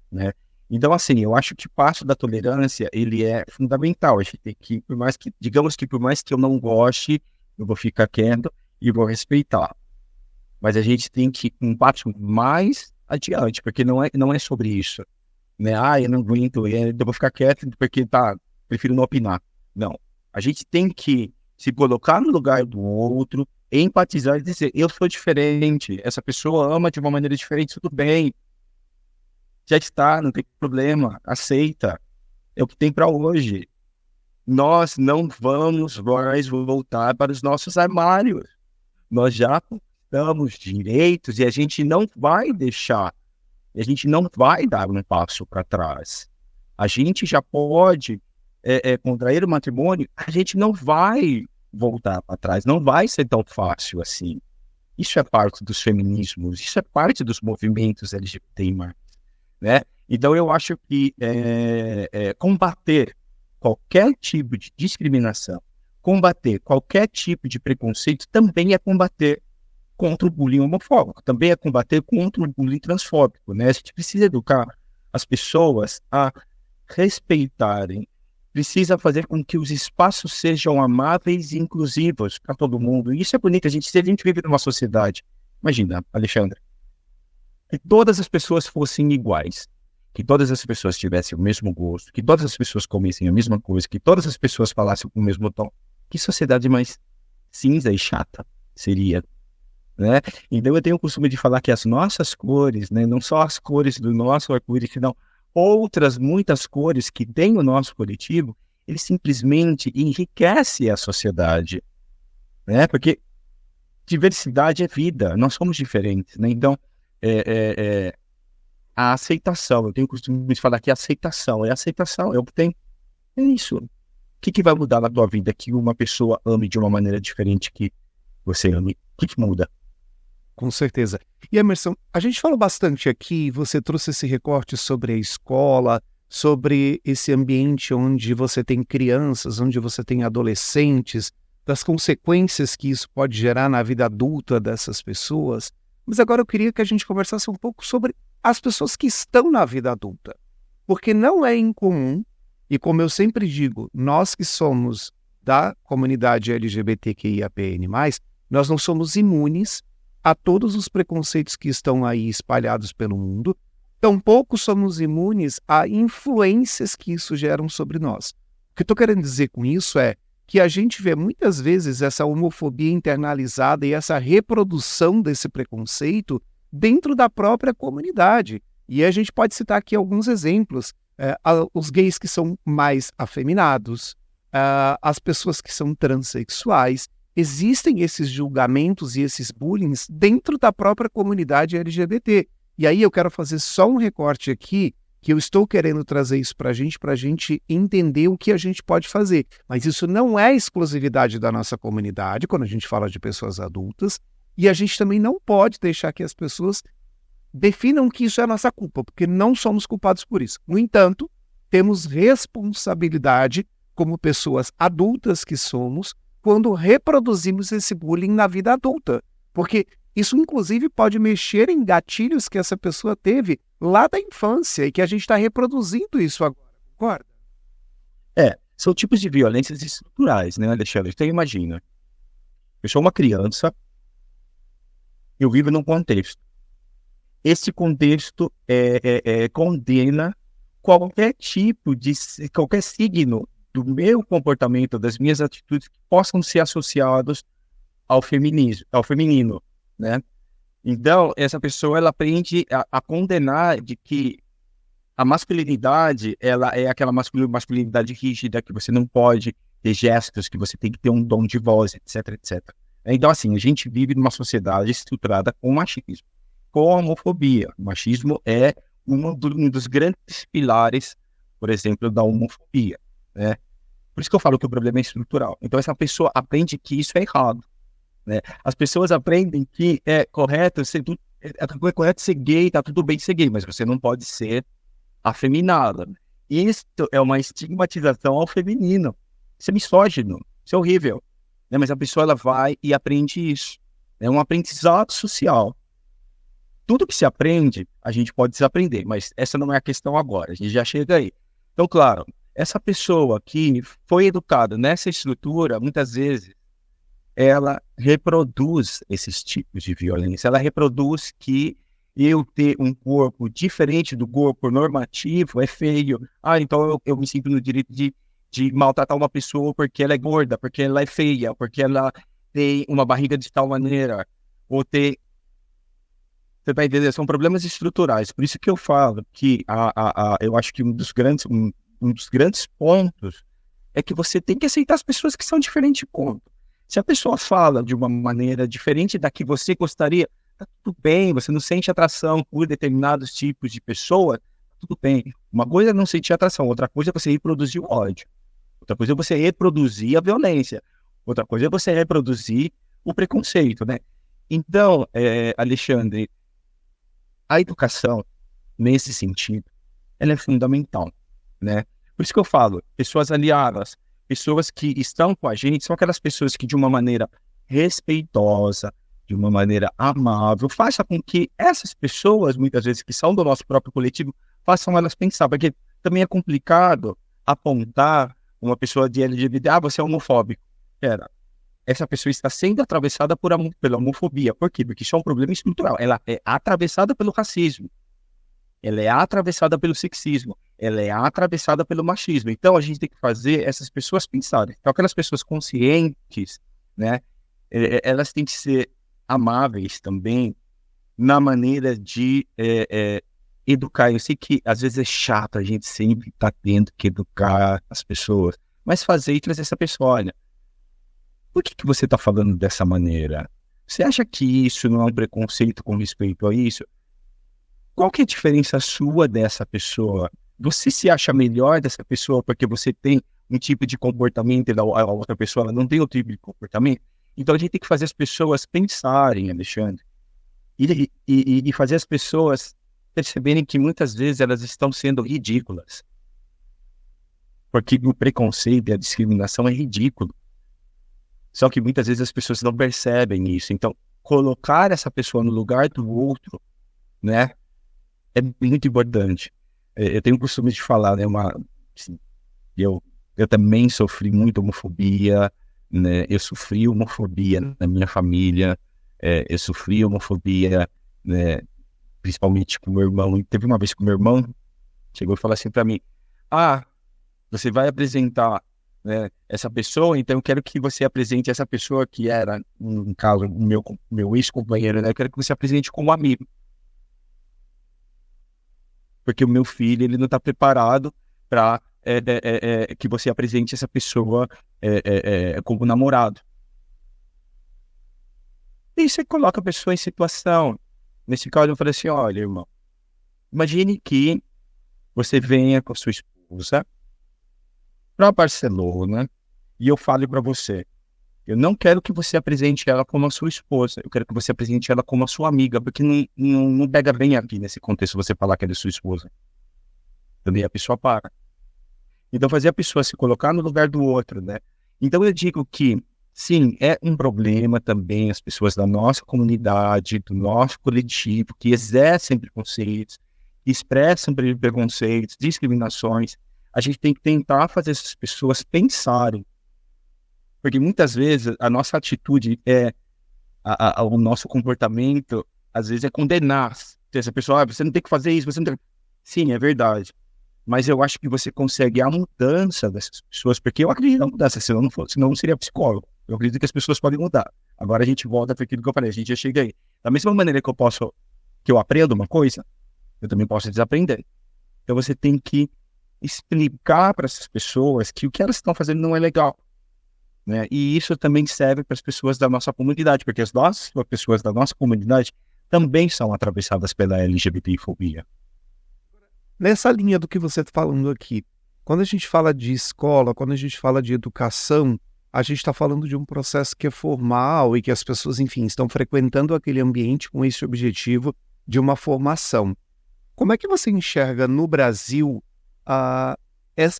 Né? Então, assim, eu acho que o passo da tolerância, ele é fundamental. A gente tem que, por mais que eu não goste, eu vou ficar quieto e vou respeitar. Mas a gente tem que ir um passo mais adiante, porque não é sobre isso. Né? Eu não aguento, eu vou ficar quieto porque prefiro não opinar. Não. A gente tem que se colocar no lugar do outro, empatizar e dizer, eu sou diferente, essa pessoa ama de uma maneira diferente, tudo bem. Já está, não tem problema, aceita. É o que tem para hoje. Nós não vamos mais voltar para os nossos armários. Nós já conquistamos direitos e a gente não vai deixar, a gente não vai dar um passo para trás. A gente já pode contrair o matrimônio, a gente não vai voltar para trás, não vai ser tão fácil assim. Isso é parte dos feminismos, isso é parte dos movimentos LGBT+. Né? Então eu acho que combater qualquer tipo de discriminação, combater qualquer tipo de preconceito também é combater contra o bullying homofóbico, também é combater contra o bullying transfóbico. Né? A gente precisa educar as pessoas a respeitarem, precisa fazer com que os espaços sejam amáveis e inclusivos para todo mundo. E isso é bonito, se a gente vive numa sociedade, imagina, Alexandre, que todas as pessoas fossem iguais, que todas as pessoas tivessem o mesmo gosto, que todas as pessoas comessem a mesma coisa, que todas as pessoas falassem com o mesmo tom, que sociedade mais cinza e chata seria, né? Então eu tenho o costume de falar que as nossas cores, né, não só as cores do nosso arco-íris, senão outras muitas cores que tem o nosso coletivo, ele simplesmente enriquece a sociedade, né? Porque diversidade é vida, nós somos diferentes, né? Então a aceitação, eu tenho o costume de falar que a aceitação, é o que tem, é isso. O que vai mudar na tua vida que uma pessoa ame de uma maneira diferente que você ame? O que muda? Com certeza. E Emerson, a gente falou bastante aqui, você trouxe esse recorte sobre a escola, sobre esse ambiente onde você tem crianças, onde você tem adolescentes, das consequências que isso pode gerar na vida adulta dessas pessoas. Mas agora eu queria que a gente conversasse um pouco sobre as pessoas que estão na vida adulta. Porque não é incomum, e como eu sempre digo, nós que somos da comunidade LGBTQIAPN+, nós não somos imunes a todos os preconceitos que estão aí espalhados pelo mundo, tampouco somos imunes a influências que isso geram sobre nós. O que eu estou querendo dizer com isso é que a gente vê muitas vezes essa homofobia internalizada e essa reprodução desse preconceito dentro da própria comunidade. E a gente pode citar aqui alguns exemplos. Os gays que são mais afeminados, as pessoas que são transexuais. Existem esses julgamentos e esses bullying dentro da própria comunidade LGBT. E aí eu quero fazer só um recorte aqui, que eu estou querendo trazer isso para a gente entender o que a gente pode fazer. Mas isso não é exclusividade da nossa comunidade, quando a gente fala de pessoas adultas, e a gente também não pode deixar que as pessoas definam que isso é a nossa culpa, porque não somos culpados por isso. No entanto, temos responsabilidade como pessoas adultas que somos quando reproduzimos esse bullying na vida adulta, porque isso inclusive pode mexer em gatilhos que essa pessoa teve lá da infância e que a gente está reproduzindo isso agora, concorda? São tipos de violências estruturais, né, Alexandre? Então imagina, eu sou uma criança, eu vivo num contexto. Esse contexto condena qualquer tipo de, qualquer signo do meu comportamento, das minhas atitudes que possam ser associados ao feminino, né? Então, essa pessoa, ela aprende a condenar de que a masculinidade, ela é aquela masculinidade rígida, que você não pode ter gestos, que você tem que ter um tom de voz, etc, etc. Então, assim, a gente vive numa sociedade estruturada com machismo, com homofobia. O machismo é um dos grandes pilares, por exemplo, da homofobia, né? Por isso que eu falo que o problema é estrutural. Então, essa pessoa aprende que isso é errado, né? As pessoas aprendem que é correto ser gay, tá tudo bem ser gay, mas você não pode ser afeminada. Isso é uma estigmatização ao feminino. Isso é misógino, isso é horrível, né? Mas a pessoa, ela vai e aprende isso. É um aprendizado social. Tudo que se aprende, a gente pode desaprender, mas essa não é a questão agora, a gente já chega aí. Então, claro, essa pessoa que foi educada nessa estrutura, muitas vezes, ela reproduz esses tipos de violência, ela reproduz que eu ter um corpo diferente do corpo normativo é feio. Então eu me sinto no direito de maltratar uma pessoa porque ela é gorda, porque ela é feia, porque ela tem uma barriga de tal maneira, ou ter... Você vai entender? São problemas estruturais. Por isso que eu falo que eu acho que um dos grandes pontos é que você tem que aceitar as pessoas que são diferentes de ponto. Se a pessoa fala de uma maneira diferente da que você gostaria, tá tudo bem, você não sente atração por determinados tipos de pessoa, tudo bem. Uma coisa é não sentir atração, outra coisa é você reproduzir o ódio. Outra coisa é você reproduzir a violência. Outra coisa é você reproduzir o preconceito, né? Então, Alexandre, a educação, nesse sentido, ela é fundamental, né? Por isso que eu falo, pessoas aliadas, pessoas que estão com a gente, são aquelas pessoas que, de uma maneira respeitosa, de uma maneira amável, faça com que essas pessoas, muitas vezes, que são do nosso próprio coletivo, façam elas pensar, porque também é complicado apontar uma pessoa de LGBT, você é homofóbico. Essa pessoa está sendo atravessada pela homofobia. Por quê? Porque isso é um problema estrutural. Ela é atravessada pelo racismo. Ela é atravessada pelo sexismo. Ela é atravessada pelo machismo. Então, a gente tem que fazer essas pessoas pensarem. Então, aquelas pessoas conscientes, né? Elas têm que ser amáveis também na maneira de educar. Eu sei que, às vezes, é chato, a gente sempre está tendo que educar as pessoas. Mas fazer e trazer essa pessoa, olha, por que você está falando dessa maneira? Você acha que isso não é um preconceito com respeito a isso? Qual que é a diferença sua dessa pessoa? Você se acha melhor dessa pessoa porque você tem um tipo de comportamento e a outra pessoa ela não tem outro tipo de comportamento? Então a gente tem que fazer as pessoas pensarem, Alexandre, e fazer as pessoas perceberem que muitas vezes elas estão sendo ridículas. Porque o preconceito e a discriminação é ridículo. Só que muitas vezes as pessoas não percebem isso. Então, colocar essa pessoa no lugar do outro, né, é muito importante. Eu tenho o costume de falar, né, assim, eu também sofri muita homofobia, né, eu sofri homofobia na minha família, eu sofri homofobia, né, principalmente com o meu irmão. E teve uma vez que o meu irmão chegou e falou assim para mim, você vai apresentar, né, essa pessoa, então eu quero que você apresente essa pessoa que era, no caso, o meu ex-companheiro, né, eu quero que você apresente como amigo. Porque o meu filho, ele não está preparado para que você apresente essa pessoa como namorado. E você coloca a pessoa em situação. Nesse caso, eu falei assim, olha, irmão, imagine que você venha com a sua esposa para Barcelona e eu falo para você, Eu não quero que você apresente ela como a sua esposa, eu quero que você apresente ela como a sua amiga, porque não pega bem aqui nesse contexto você falar que ela é sua esposa. Também a pessoa para. Então, fazer a pessoa se colocar no lugar do outro, né? Então, eu digo que, sim, é um problema também as pessoas da nossa comunidade, do nosso coletivo, que exercem preconceitos, que expressam preconceitos, discriminações. A gente tem que tentar fazer essas pessoas pensarem. Porque muitas vezes a nossa atitude o nosso comportamento, às vezes, é condenar essa pessoa. Você não tem que fazer isso, você não tem... Sim, é verdade. Mas eu acho que você consegue a mudança dessas pessoas, porque eu acredito na mudança, senão não seria psicólogo. Eu acredito que as pessoas podem mudar. Agora a gente volta para aquilo que eu falei, a gente já chega aí. Da mesma maneira que eu aprendo uma coisa, eu também posso desaprender. Então você tem que explicar para essas pessoas que o que elas estão fazendo não é legal, né? E isso também serve para as pessoas da nossa comunidade, porque as pessoas da nossa comunidade também são atravessadas pela LGBTfobia. Nessa linha do que você está falando aqui, quando a gente fala de escola, quando a gente fala de educação, a gente está falando de um processo que é formal e que as pessoas, enfim, estão frequentando aquele ambiente com esse objetivo de uma formação. Como é que você enxerga no Brasil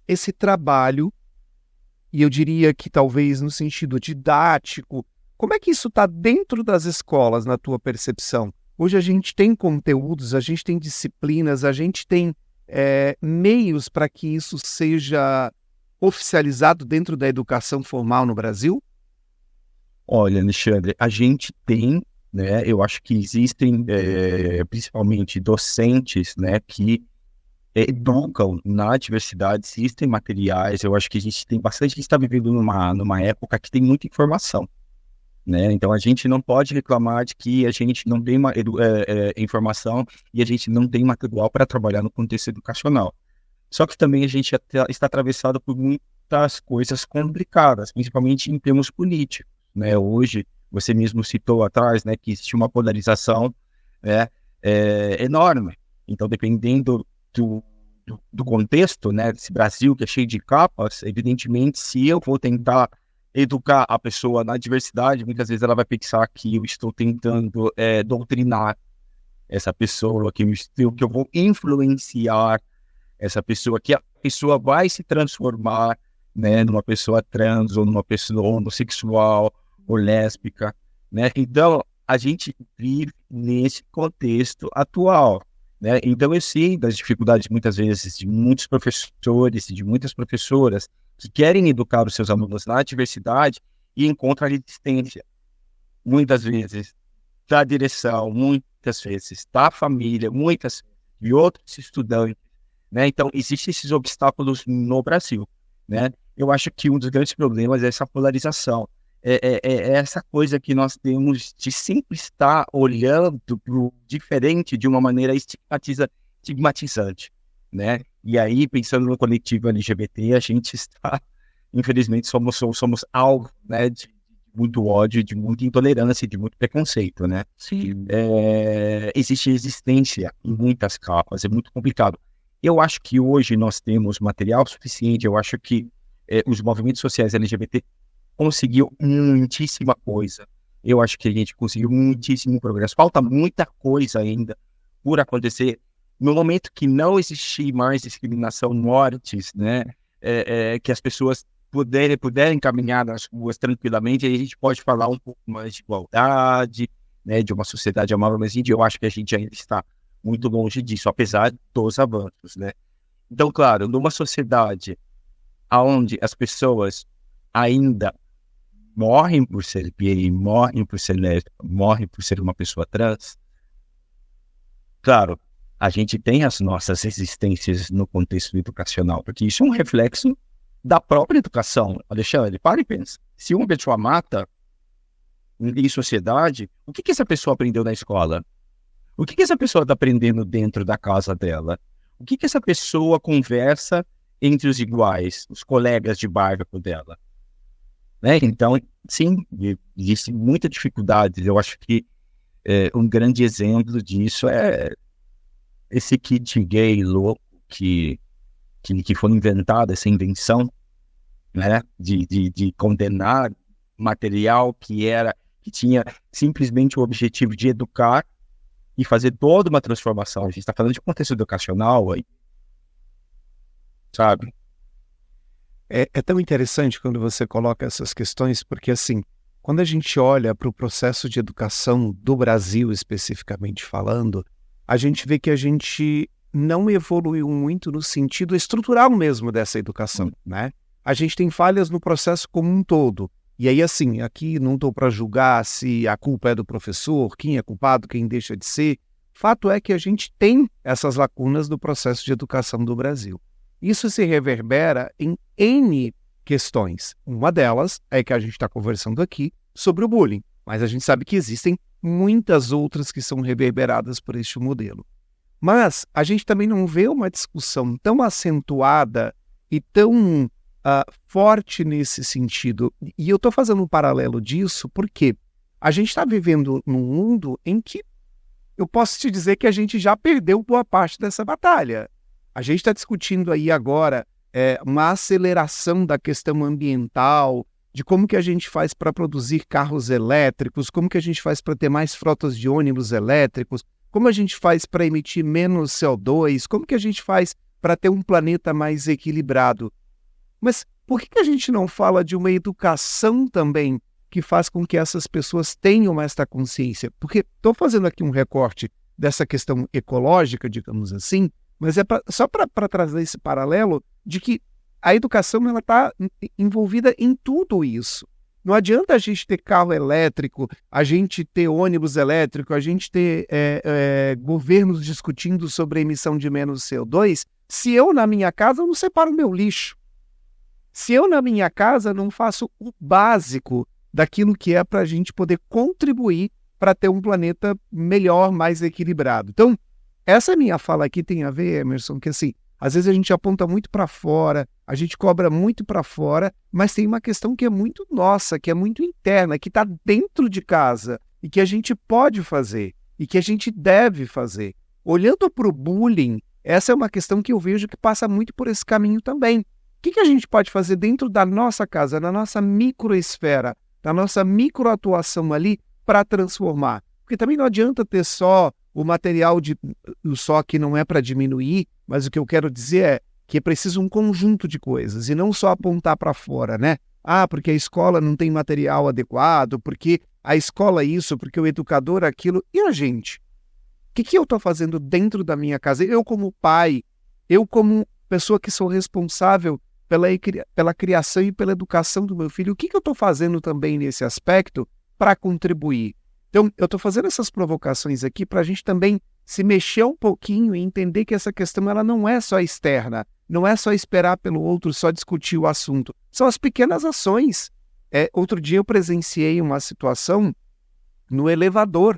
esse trabalho, e eu diria que talvez no sentido didático, como é que isso está dentro das escolas, na tua percepção? Hoje a gente tem conteúdos, a gente tem disciplinas, a gente tem meios para que isso seja oficializado dentro da educação formal no Brasil? Olha, Alexandre, a gente tem, né, eu acho que existem principalmente docentes, né, que educam na diversidade, existem materiais, eu acho que a gente tem bastante, a gente está vivendo numa época que tem muita informação, né? Então a gente não pode reclamar de que a gente não tem informação e a gente não tem material para trabalhar no contexto educacional. Só que também a gente está atravessado por muitas coisas complicadas, principalmente em termos políticos, né? Hoje, você mesmo citou atrás, né, que existe uma polarização, né, enorme. Então, dependendo do contexto, né, desse Brasil que é cheio de capas, evidentemente, se eu vou tentar educar a pessoa na diversidade, muitas vezes ela vai pensar que eu estou tentando doutrinar essa pessoa, que eu vou influenciar essa pessoa, que a pessoa vai se transformar, né, numa pessoa trans, ou numa pessoa homossexual, ou lésbica, né? Então, a gente vive nesse contexto atual, né? Então, eu sei das dificuldades, muitas vezes, de muitos professores e de muitas professoras que querem educar os seus alunos na diversidade e encontram a resistência, muitas vezes, da direção, muitas vezes, da família, muitas vezes, de outros estudantes, né? Então, existem esses obstáculos no Brasil, né? Eu acho que um dos grandes problemas é essa polarização, é essa coisa que nós temos de sempre estar olhando para o diferente de uma maneira estigmatizante, né? E aí, pensando no coletivo LGBT, a gente está, infelizmente, somos alvo, né, de muito ódio, de muita intolerância, de muito preconceito, né? Sim. Existe resistência em muitas capas, é muito complicado. Eu acho que hoje nós temos material suficiente, eu acho que os movimentos sociais LGBT conseguiu muitíssima coisa. Eu acho que a gente conseguiu muitíssimo progresso. Falta muita coisa ainda por acontecer. No momento que não existir mais discriminação, mortes, né, que as pessoas puderem caminhar nas ruas tranquilamente, aí a gente pode falar um pouco mais de igualdade, né, de uma sociedade amável, mas eu acho que a gente ainda está muito longe disso, apesar dos avanços, né? Então, claro, numa sociedade onde as pessoas ainda morrem por ser gay, morrem por ser lésbica, morrem por ser uma pessoa trans, claro, a gente tem as nossas resistências no contexto educacional, porque isso é um reflexo da própria educação. Alexandre, para e pensa. Se uma pessoa mata em sociedade, o que essa pessoa aprendeu na escola? O que essa pessoa está aprendendo dentro da casa dela? O que essa pessoa conversa entre os iguais, os colegas de bairro dela? Né? Então, sim, existe muita dificuldade. Eu acho que um grande exemplo disso é esse kit gay louco que foi inventado, essa invenção, né, de condenar material que tinha simplesmente o objetivo de educar e fazer toda uma transformação. A gente está falando de contexto educacional aí, sabe? É tão interessante quando você coloca essas questões, porque assim, quando a gente olha para o processo de educação do Brasil, especificamente falando, a gente vê que a gente não evoluiu muito no sentido estrutural mesmo dessa educação, né? A gente tem falhas no processo como um todo. E aí, assim, aqui não estou para julgar se a culpa é do professor, quem é culpado, quem deixa de ser. Fato é que a gente tem essas lacunas do processo de educação do Brasil. Isso se reverbera em N questões. Uma delas é que a gente está conversando aqui sobre o bullying, mas a gente sabe que existem muitas outras que são reverberadas por este modelo. Mas a gente também não vê uma discussão tão acentuada e tão forte nesse sentido. E eu estou fazendo um paralelo disso porque a gente está vivendo num mundo em que eu posso te dizer que a gente já perdeu boa parte dessa batalha. A gente está discutindo aí agora uma aceleração da questão ambiental, de como que a gente faz para produzir carros elétricos, como que a gente faz para ter mais frotas de ônibus elétricos, como a gente faz para emitir menos CO2, como que a gente faz para ter um planeta mais equilibrado. Mas por que a gente não fala de uma educação também que faz com que essas pessoas tenham esta consciência? Porque estou fazendo aqui um recorte dessa questão ecológica, digamos assim, mas só para trazer esse paralelo de que a educação está envolvida em tudo isso. Não adianta a gente ter carro elétrico, a gente ter ônibus elétrico, a gente ter governos discutindo sobre a emissão de menos CO2, se eu, na minha casa, não separo o meu lixo. Se eu, na minha casa, não faço o básico daquilo que é para a gente poder contribuir para ter um planeta melhor, mais equilibrado. Então, essa minha fala aqui tem a ver, Emerson, que assim, às vezes a gente aponta muito para fora, a gente cobra muito para fora, mas tem uma questão que é muito nossa, que é muito interna, que está dentro de casa e que a gente pode fazer e que a gente deve fazer. Olhando para o bullying, essa é uma questão que eu vejo que passa muito por esse caminho também. O que a gente pode fazer dentro da nossa casa, na nossa microesfera, da nossa microatuação ali para transformar? Porque também não adianta ter só o material só que não é para diminuir, mas o que eu quero dizer é que é preciso um conjunto de coisas e não só apontar para fora, né? Ah, porque a escola não tem material adequado, porque a escola isso, porque o educador aquilo. E a gente? O que eu estou fazendo dentro da minha casa? Eu como pai, eu como pessoa que sou responsável pela criação e pela educação do meu filho, o que eu estou fazendo também nesse aspecto para contribuir? Então, eu estou fazendo essas provocações aqui para a gente também se mexer um pouquinho e entender que essa questão ela não é só externa, não é só esperar pelo outro, só discutir o assunto. São as pequenas ações. Outro dia eu presenciei uma situação no elevador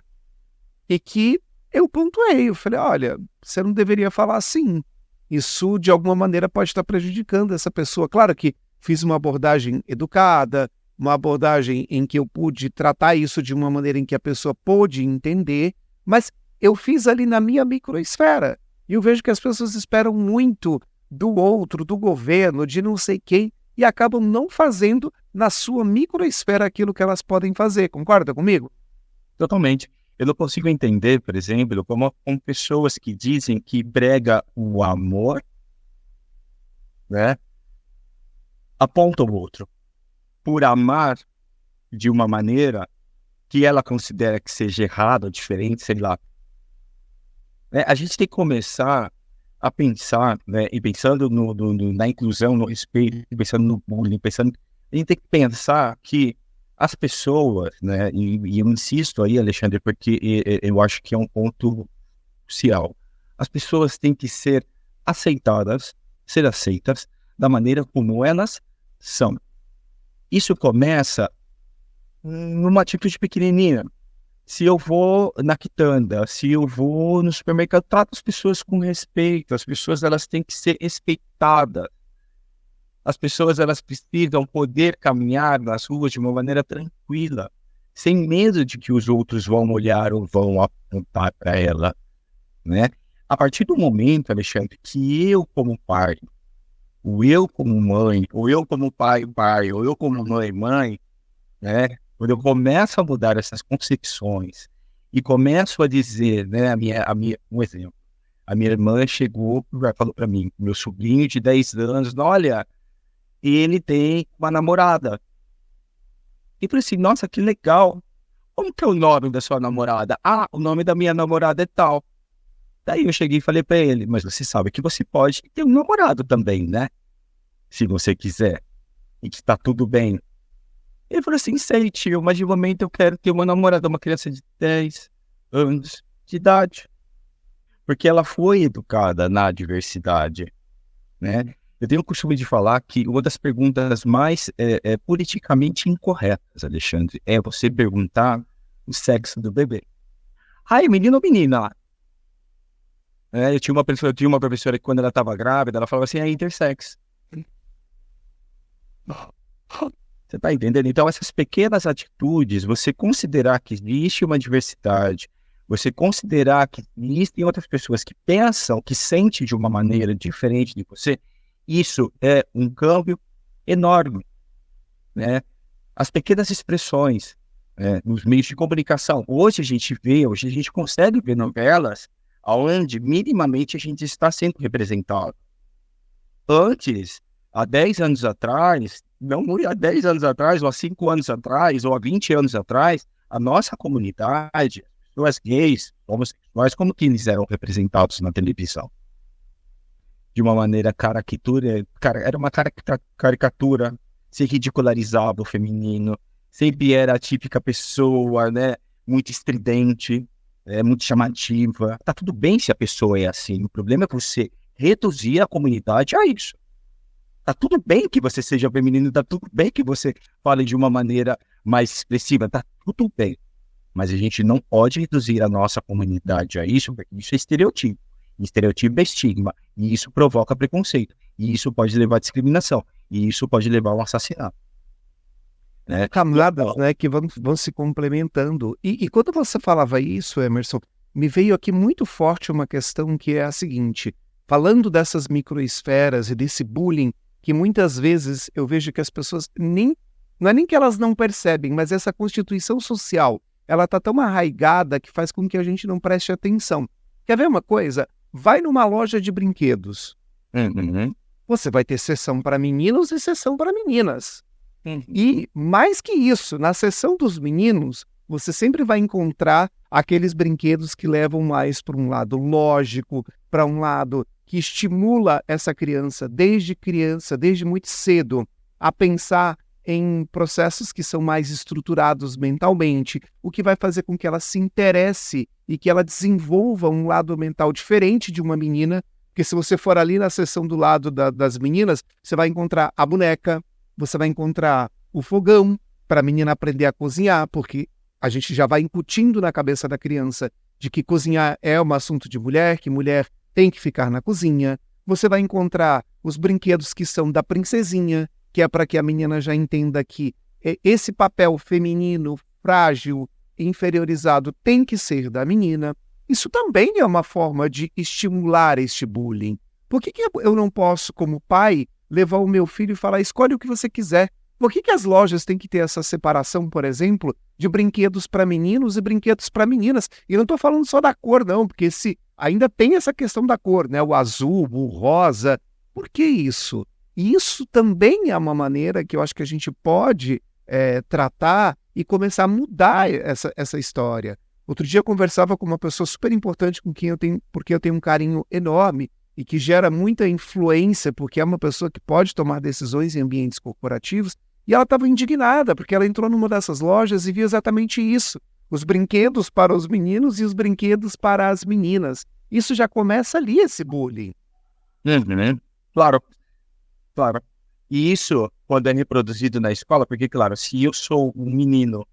e que eu pontuei. Eu falei, olha, você não deveria falar assim. Isso, de alguma maneira, pode estar prejudicando essa pessoa. Claro que fiz uma abordagem educada, uma abordagem em que eu pude tratar isso de uma maneira em que a pessoa pôde entender, mas eu fiz ali na minha microesfera. E eu vejo que as pessoas esperam muito do outro, do governo, de não sei quem, e acabam não fazendo na sua microesfera aquilo que elas podem fazer. Concorda comigo? Totalmente. Eu não consigo entender, por exemplo, como pessoas que dizem que prega o amor, né, apontam o outro por amar de uma maneira que ela considera que seja errada, diferente, sei lá. A gente tem que começar a pensar, né, e pensando na inclusão, no respeito, pensando no bullying, a gente tem que pensar que as pessoas, né, e eu insisto aí, Alexandre, porque eu acho que é um ponto crucial. As pessoas têm que ser aceitas da maneira como elas são. Isso começa numa atitude pequenininha. Se eu vou na quitanda, se eu vou no supermercado, trato as pessoas com respeito. As pessoas elas têm que ser respeitadas. As pessoas elas precisam poder caminhar nas ruas de uma maneira tranquila, sem medo de que os outros vão olhar ou vão apontar para ela, né? A partir do momento, Alexandre, que eu como pai, ou eu como mãe, ou eu como pai, ou eu como mãe, né? Quando eu começo a mudar essas concepções e começo a dizer, né, um exemplo, a minha irmã chegou e falou para mim, meu sobrinho de 10 anos, olha, ele tem uma namorada. E eu falei assim, nossa, que legal. Como que é o nome da sua namorada? Ah, o nome da minha namorada é tal. Daí eu cheguei e falei para ele, mas você sabe que você pode ter um namorado também, né? Se você quiser. E que tá tudo bem. Ele falou assim, sei, tio, mas de momento eu quero ter uma namorada, uma criança de 10 anos de idade. Porque ela foi educada na diversidade, né? Eu tenho o costume de falar que uma das perguntas mais politicamente incorretas, Alexandre, é você perguntar o sexo do bebê. Ai, menino ou menina? Eu tinha uma professora que quando ela estava grávida, ela falava assim, é intersex. Você está entendendo? Então, essas pequenas atitudes, você considerar que existe uma diversidade, você considerar que existem outras pessoas que pensam, que sentem de uma maneira diferente de você, isso é um câmbio enorme, né? As pequenas expressões, nos meios de comunicação. Hoje a gente consegue ver novelas onde minimamente a gente está sendo representado. Antes, há 10 anos atrás, não há 10 anos atrás, ou há 5 anos atrás, ou há 20 anos atrás, a nossa comunidade, pessoas gays, homossexuais, como que eles eram representados na televisão? De uma maneira era uma caricatura, se ridicularizava o feminino, sempre era a típica pessoa, né, muito estridente, muito chamativa. Tá tudo bem se a pessoa é assim, o problema é você reduzir a comunidade a isso. Tá tudo bem que você seja feminino, tá tudo bem que você fale de uma maneira mais expressiva, tá tudo bem. Mas a gente não pode reduzir a nossa comunidade a isso, porque isso é estereotipo. Estereotipo é estigma, e isso provoca preconceito, e isso pode levar a discriminação, e isso pode levar a um assassinato. Né? Camadas, né, que vão se complementando. E quando você falava isso, Emerson, me veio aqui muito forte uma questão que é a seguinte, falando dessas microesferas e desse bullying, que muitas vezes eu vejo que as pessoas não é nem que elas não percebem, mas essa constituição social, ela está tão arraigada que faz com que a gente não preste atenção. Quer ver uma coisa? Vai numa loja de brinquedos. Uhum. Você vai ter seção para meninos e seção para meninas. E mais que isso, na seção dos meninos, você sempre vai encontrar aqueles brinquedos que levam mais para um lado lógico, para um lado que estimula essa criança, desde muito cedo, a pensar em processos que são mais estruturados mentalmente, o que vai fazer com que ela se interesse e que ela desenvolva um lado mental diferente de uma menina, porque se você for ali na seção do lado das meninas, você vai encontrar a boneca, você vai encontrar o fogão para a menina aprender a cozinhar, porque a gente já vai incutindo na cabeça da criança de que cozinhar é um assunto de mulher, que mulher tem que ficar na cozinha. Você vai encontrar os brinquedos que são da princesinha, que é para que a menina já entenda que esse papel feminino, frágil, inferiorizado, tem que ser da menina. Isso também é uma forma de estimular este bullying. Por que eu não posso, como pai, levar o meu filho e falar, escolhe o que você quiser? Por que as lojas têm que ter essa separação, por exemplo, de brinquedos para meninos e brinquedos para meninas? E eu não estou falando só da cor, não, porque ainda tem essa questão da cor, né? O azul, o rosa. Por que isso? E isso também é uma maneira que eu acho que a gente pode tratar e começar a mudar essa história. Outro dia eu conversava com uma pessoa super importante porque eu tenho um carinho enorme e que gera muita influência, porque é uma pessoa que pode tomar decisões em ambientes corporativos, e ela estava indignada, porque ela entrou numa dessas lojas e viu exatamente isso, os brinquedos para os meninos e os brinquedos para as meninas. Isso já começa ali, esse bullying. Claro. E isso, quando é reproduzido na escola, porque, claro, se eu sou um menino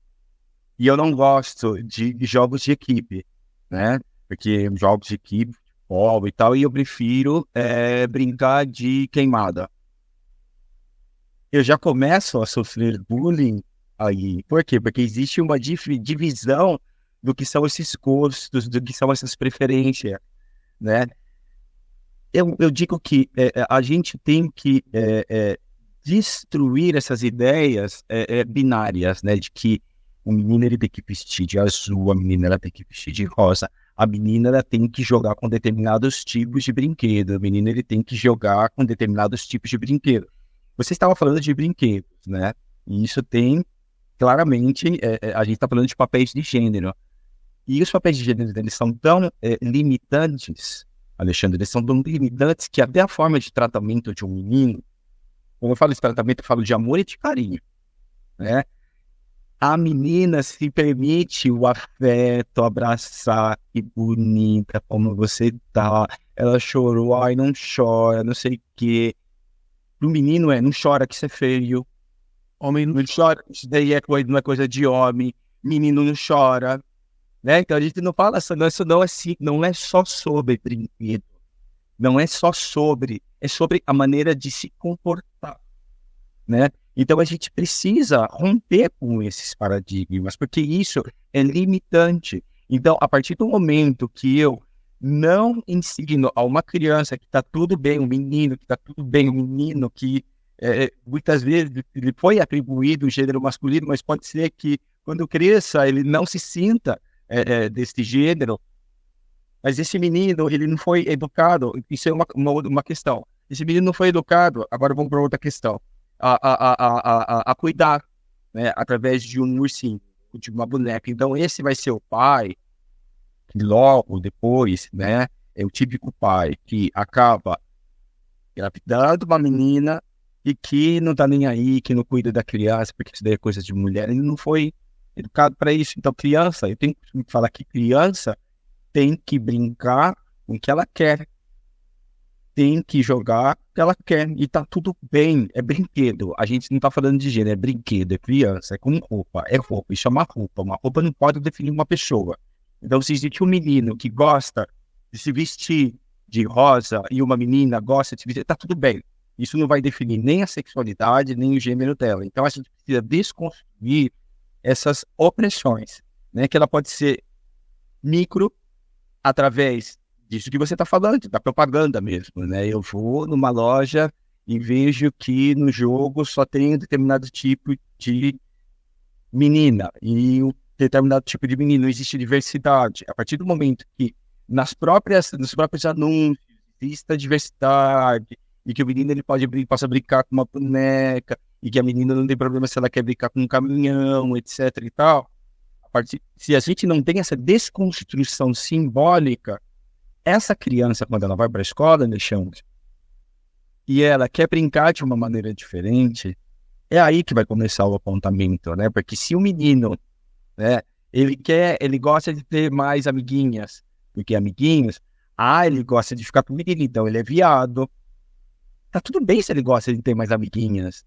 e eu não gosto de jogos de equipe, né? Porque jogos de equipe, futebol e tal, e eu prefiro brincar de queimada. Eu já começo a sofrer bullying aí. Por quê? Porque existe uma divisão do que são esses gostos, do que são essas preferências, né? Eu digo que a gente tem que destruir essas ideias binárias, né? De que o menino ele tem que vestir de azul, a menina ela tem que vestir de rosa, a menina ela tem que jogar com determinados tipos de brinquedo, o menino ele tem que jogar com determinados tipos de brinquedo. Você estava falando de brinquedos, né? E isso tem, claramente, a gente está falando de papéis de gênero. E os papéis de gênero, eles são tão limitantes, Alexandre, eles são tão limitantes que até a forma de tratamento de um menino, quando eu falo de tratamento, eu falo de amor e de carinho, né? A menina se permite o afeto, abraçar, que bonita, como você tá. Ela chorou, ai, não chora, não sei o quê. O menino não chora que isso é feio. Homem não chora, isso daí não é coisa de homem. Menino não chora, né? Então a gente não fala isso não é só sobre brinquedo. Não é só sobre, é sobre a maneira de se comportar, né? Então a gente precisa romper com esses paradigmas, porque isso é limitante. Então, a partir do momento que eu não ensino a uma criança que está tudo bem, um menino que está tudo bem, um menino que muitas vezes ele foi atribuído o gênero masculino, mas pode ser que quando cresça ele não se sinta desse gênero, mas esse menino ele não foi educado, isso é uma questão. Esse menino não foi educado, agora vamos para outra questão. A cuidar, né, através de um ursinho, de uma boneca. Então esse vai ser o pai que logo depois, né, é o típico pai que acaba engravidando uma menina e que não tá nem aí, que não cuida da criança, porque isso daí é coisa de mulher. Ele não foi educado para isso. Então criança, eu tenho que falar que criança tem que brincar com o que ela quer, tem que jogar o que ela quer, e tá tudo bem, é brinquedo. A gente não tá falando de gênero, é brinquedo, é criança, é com roupa, isso é uma roupa não pode definir uma pessoa. Então se existe um menino que gosta de se vestir de rosa e uma menina gosta de se vestir, tá tudo bem. Isso não vai definir nem a sexualidade, nem o gênero dela. Então a gente precisa desconstruir essas opressões, né, que ela pode ser micro, através disso que você está falando, da propaganda mesmo, né? Eu vou numa loja e vejo que no jogo só tem um determinado tipo de menina e um determinado tipo de menino. Não existe diversidade. A partir do momento que nos próprios anúncios existe diversidade e que o menino ele possa brincar com uma boneca e que a menina não tem problema se ela quer brincar com um caminhão, etc. e tal. Se a gente não tem essa desconstrução simbólica, essa criança, quando ela vai para a escola, Alexandre, e ela quer brincar de uma maneira diferente, é aí que vai começar o apontamento, né? Porque se o menino, né, ele gosta de ter mais amiguinhas, porque amiguinhos, ele gosta de ficar com menino, então ele é viado. Tá tudo bem se ele gosta de ter mais amiguinhas.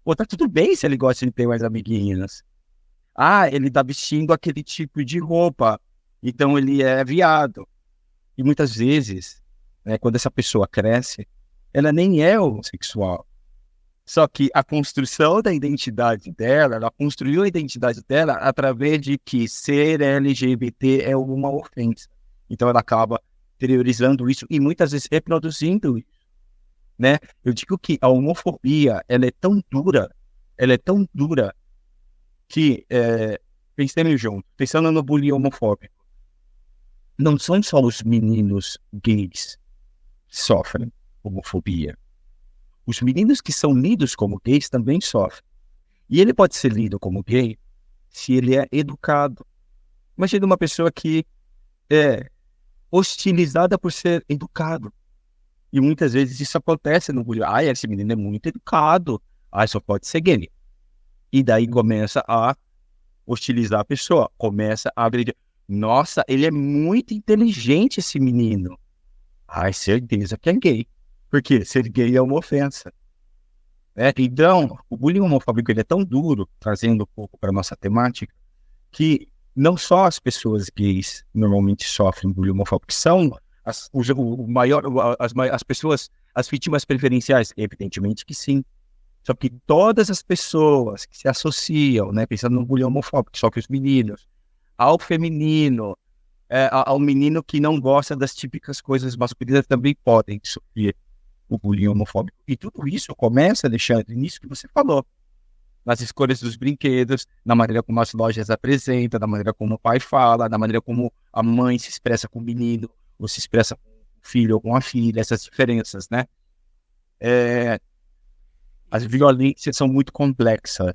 Ou tá tudo bem se ele gosta de ter mais amiguinhas. Ele tá vestindo aquele tipo de roupa, então ele é viado. E muitas vezes, né, quando essa pessoa cresce, ela nem é homossexual. Só que a construção da identidade dela, ela construiu a identidade dela através de que ser LGBT é uma ofensa. Então ela acaba interiorizando isso e muitas vezes reproduzindo isso, né? Eu digo que a homofobia, ela é tão dura que, pensando no bullying homofóbico, não são só os meninos gays que sofrem homofobia. Os meninos que são lidos como gays também sofrem. E ele pode ser lido como gay se ele é educado. Imagina uma pessoa que é hostilizada por ser educado. E muitas vezes isso acontece no bullying. Esse menino é muito educado. Só pode ser gay. E daí começa a hostilizar a pessoa. Começa a agredir. Nossa, ele é muito inteligente, esse menino. Certeza que é gay. Porque ser gay é uma ofensa. Então, o bullying homofóbico ele é tão duro, trazendo um pouco para a nossa temática, que não só as pessoas gays normalmente sofrem bullying homofóbico, são as pessoas, as vítimas preferenciais. Evidentemente que sim. Só que todas as pessoas que se associam, né, pensando no bullying homofóbico, só que os meninos, ao feminino, ao menino que não gosta das típicas coisas masculinas também podem sofrer o bullying homofóbico. E tudo isso começa, Alexandre, nisso que você falou. Nas escolhas dos brinquedos, na maneira como as lojas apresentam, na maneira como o pai fala, na maneira como a mãe se expressa com o menino, ou se expressa com o filho ou com a filha, essas diferenças, né? As violências são muito complexas.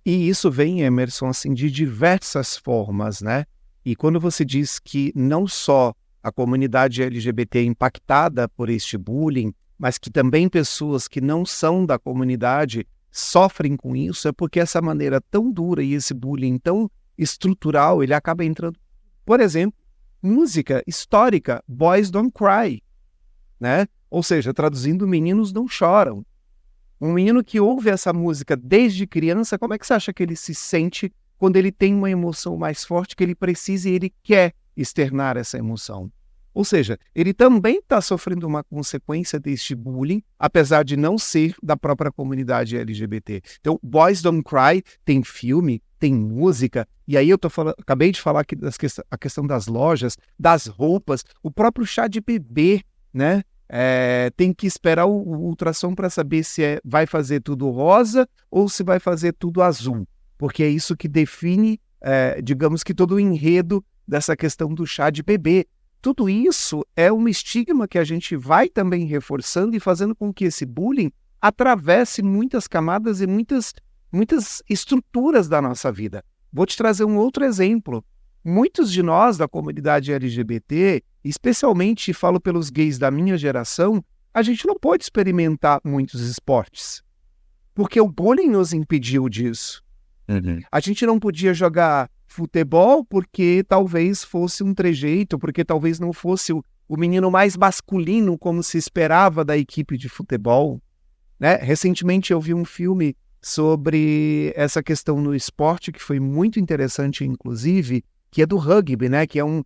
E isso vem, Emerson, assim, de diversas formas, né? E quando você diz que não só a comunidade LGBT é impactada por este bullying, mas que também pessoas que não são da comunidade sofrem com isso, é porque essa maneira tão dura e esse bullying tão estrutural, ele acaba entrando, por exemplo, música histórica, Boys Don't Cry, né? Ou seja, traduzindo, meninos não choram. Um menino que ouve essa música desde criança, como é que você acha que ele se sente quando ele tem uma emoção mais forte que ele precisa e ele quer externar essa emoção? Ou seja, ele também está sofrendo uma consequência deste bullying, apesar de não ser da própria comunidade LGBT. Então, Boys Don't Cry tem filme, tem música, e aí acabei de falar aqui a questão das lojas, das roupas, o próprio chá de bebê, né? Tem que esperar o ultrassom para saber se vai fazer tudo rosa ou se vai fazer tudo azul, porque é isso que define, digamos que todo o enredo dessa questão do chá de bebê. Tudo isso é um estigma que a gente vai também reforçando e fazendo com que esse bullying atravesse muitas camadas e muitas estruturas da nossa vida. Vou te trazer um outro exemplo. Muitos de nós da comunidade LGBT, especialmente falo pelos gays da minha geração, a gente não pôde experimentar muitos esportes, porque o bullying nos impediu disso. Uhum. A gente não podia jogar futebol porque talvez fosse um trejeito, porque talvez não fosse o menino mais masculino como se esperava da equipe de futebol, né? Recentemente eu vi um filme sobre essa questão no esporte que foi muito interessante, inclusive, que é do rugby, né? Que é um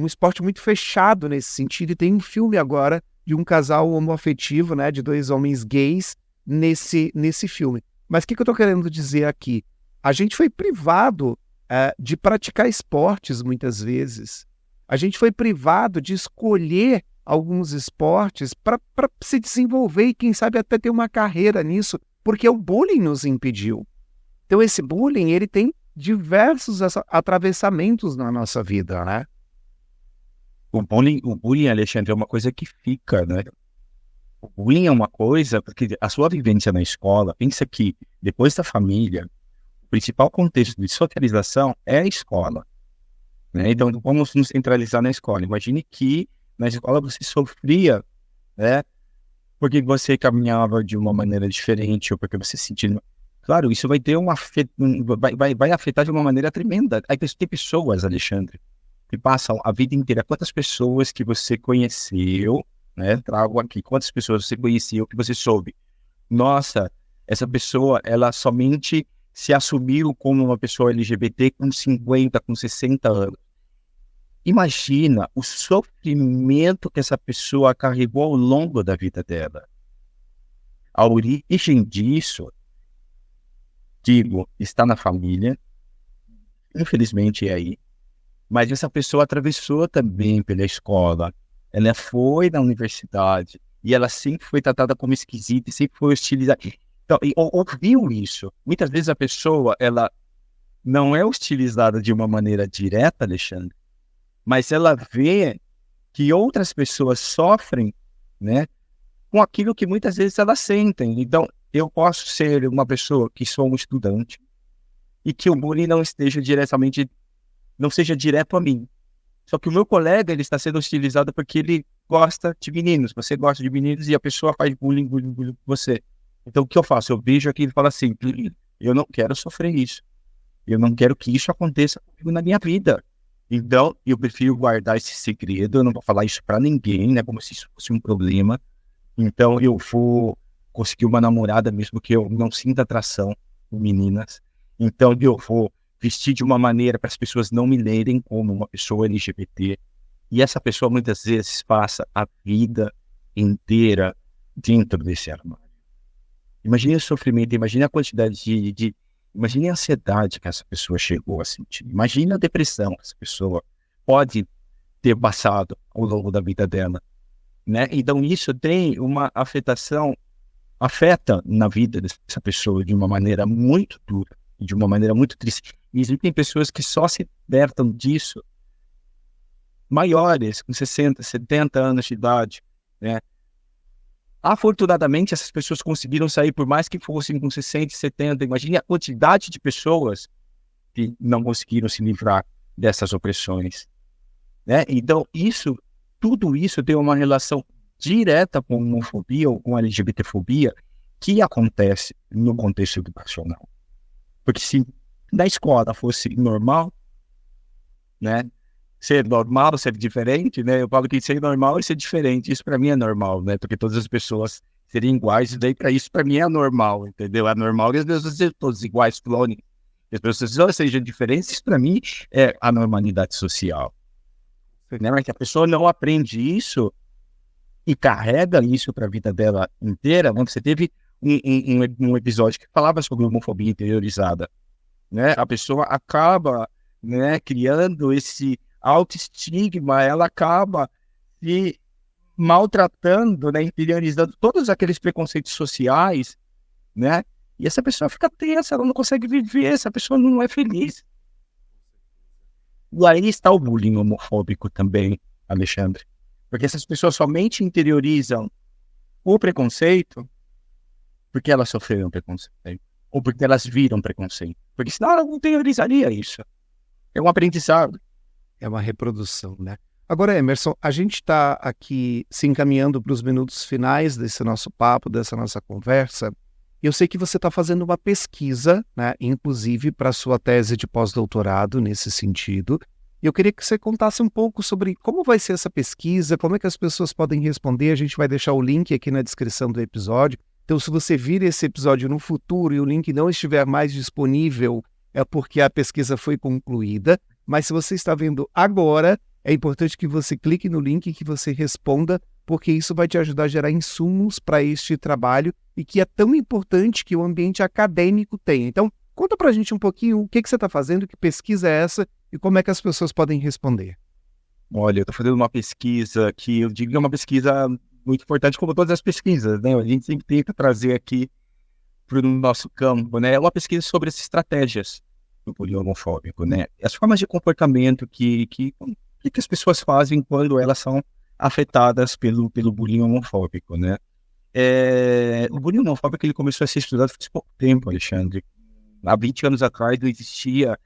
esporte muito fechado nesse sentido, e tem um filme agora de um casal homoafetivo, né? De dois homens gays nesse filme. Mas o que eu estou querendo dizer aqui? A gente foi privado de praticar esportes muitas vezes. A gente foi privado de escolher alguns esportes para se desenvolver e, quem sabe, até ter uma carreira nisso, porque o bullying nos impediu. Então, esse bullying, ele tem diversos atravessamentos na nossa vida, né? O bullying, Alexandre, é uma coisa que fica, né? O bullying é uma coisa, porque a sua vivência na escola, pensa que depois da família, o principal contexto de socialização é a escola, né? Então, vamos nos centralizar na escola. Imagine que na escola você sofria, né? Porque você caminhava de uma maneira diferente, ou porque você se sentia... Claro, isso vai ter vai afetar de uma maneira tremenda. Aí tem pessoas, Alexandre, que passam a vida inteira. Quantas pessoas que você conheceu, né? Trago aqui, quantas pessoas você conheceu, que você soube? Nossa, essa pessoa, ela somente se assumiu como uma pessoa LGBT com 50, com 60 anos. Imagina o sofrimento que essa pessoa carregou ao longo da vida dela. A origem disso, digo, está na família, infelizmente é aí, mas essa pessoa atravessou também pela escola, ela foi na universidade e ela sempre foi tratada como esquisita e sempre foi hostilizada. Então, ouviu isso. Muitas vezes a pessoa, ela não é hostilizada de uma maneira direta, Alexandre, mas ela vê que outras pessoas sofrem, né, com aquilo que muitas vezes elas sentem. Então, eu posso ser uma pessoa que sou um estudante e que o bullying não seja direto a mim. Só que o meu colega, ele está sendo hostilizado porque ele gosta de meninos. Você gosta de meninos e a pessoa faz bullying com você. Então, o que eu faço? Eu vejo aqui e falo assim, eu não quero sofrer isso. Eu não quero que isso aconteça comigo na minha vida. Então, eu prefiro guardar esse segredo, eu não vou falar isso pra ninguém, né, como se isso fosse um problema. Então, eu vou conseguir uma namorada mesmo que eu não sinta atração por meninas. Então, eu vou vestir de uma maneira para as pessoas não me lerem como uma pessoa LGBT. E essa pessoa, muitas vezes, passa a vida inteira dentro desse armário. Imagine o sofrimento, imagine a quantidade imagine a ansiedade que essa pessoa chegou a sentir. Imagine a depressão que essa pessoa pode ter passado ao longo da vida dela. né? Então isso tem uma afeta na vida dessa pessoa de uma maneira muito dura, de uma maneira muito triste. E existem pessoas que só se libertam disso maiores, com 60, 70 anos de idade, né? Afortunadamente, essas pessoas conseguiram sair, por mais que fossem com 60, 70. Imagine a quantidade de pessoas que não conseguiram se livrar dessas opressões, né? Então, tudo isso tem uma relação direta com homofobia ou com LGBTfobia que acontece no contexto educacional. Porque se na escola fosse normal, né? Ser normal, ser diferente, né? Eu falo que ser normal é ser diferente. Isso para mim é normal, né? Porque todas as pessoas seriam iguais, e daí para isso para mim é normal, entendeu? É normal que as pessoas sejam todas iguais, clones. As pessoas não sejam diferentes, isso para mim é a normalidade social. Né? Mas que a pessoa não aprende isso e carrega isso para a vida dela inteira. Né? Você teve um episódio que falava sobre homofobia interiorizada, né? A pessoa acaba, né, criando esse autoestigma, ela acaba se maltratando, né, interiorizando todos aqueles preconceitos sociais, né? E essa pessoa fica tensa, ela não consegue viver, essa pessoa não é feliz. E aí está o bullying homofóbico também, Alexandre. Porque essas pessoas somente interiorizam o preconceito porque elas sofreram preconceito, ou porque elas viram preconceito. Porque senão ela não interiorizaria isso. É um aprendizado. É uma reprodução, né? Agora, Emerson, a gente está aqui se encaminhando para os minutos finais desse nosso papo, dessa nossa conversa. Eu sei que você está fazendo uma pesquisa, né, inclusive para a sua tese de pós-doutorado nesse sentido. E eu queria que você contasse um pouco sobre como vai ser essa pesquisa, como é que as pessoas podem responder. A gente vai deixar o link aqui na descrição do episódio. Então, se você vir esse episódio no futuro e o link não estiver mais disponível, é porque a pesquisa foi concluída. Mas se você está vendo agora, é importante que você clique no link e que você responda, porque isso vai te ajudar a gerar insumos para este trabalho e que é tão importante que o ambiente acadêmico tenha. Então, conta para a gente um pouquinho o que você está fazendo, que pesquisa é essa e como é que as pessoas podem responder. Olha, eu estou fazendo uma pesquisa que eu digo que é uma pesquisa muito importante, como todas as pesquisas, né? A gente sempre tenta trazer aqui para o nosso campo, né? É uma pesquisa sobre as estratégias do bullying homofóbico, né? As formas de comportamento que as pessoas fazem quando elas são afetadas pelo bullying homofóbico, né? O bullying homofóbico ele começou a ser estudado faz pouco tempo, Alexandre. Há 20 anos atrás não existia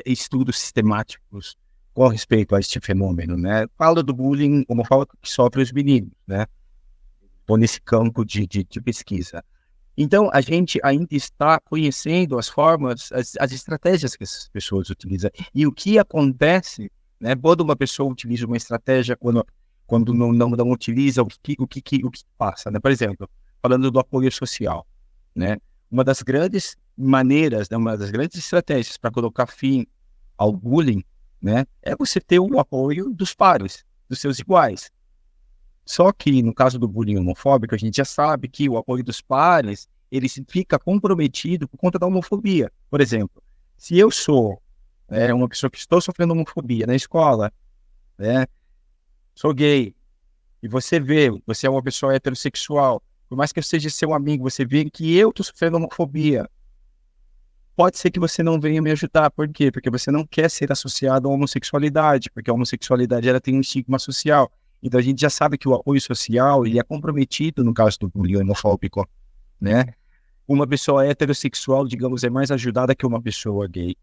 estudos sistemáticos com respeito a este fenômeno, né? Fala do bullying homofóbico que sofrem os meninos, né? Estou nesse campo de pesquisa. Então, a gente ainda está conhecendo as formas, as estratégias que essas pessoas utilizam. E o que acontece, né, quando uma pessoa utiliza uma estratégia, quando não utiliza, o que passa, né? Por exemplo, falando do apoio social, né? Uma das grandes maneiras, né, uma das grandes estratégias para colocar fim ao bullying, né, é você ter o apoio dos pares, dos seus iguais. Só que, no caso do bullying homofóbico, a gente já sabe que o apoio dos pares, ele fica comprometido por conta da homofobia. Por exemplo, se eu sou uma pessoa que estou sofrendo homofobia na escola, né, sou gay, e você é uma pessoa heterossexual, por mais que eu seja seu amigo, você vê que eu estou sofrendo homofobia, pode ser que você não venha me ajudar. Por quê? Porque você não quer ser associado à homossexualidade, porque a homossexualidade ela tem um estigma social. Então a gente já sabe que o apoio social ele é comprometido no caso do bullying homofóbico, né? Uma pessoa heterossexual, digamos, é mais ajudada que uma pessoa gay.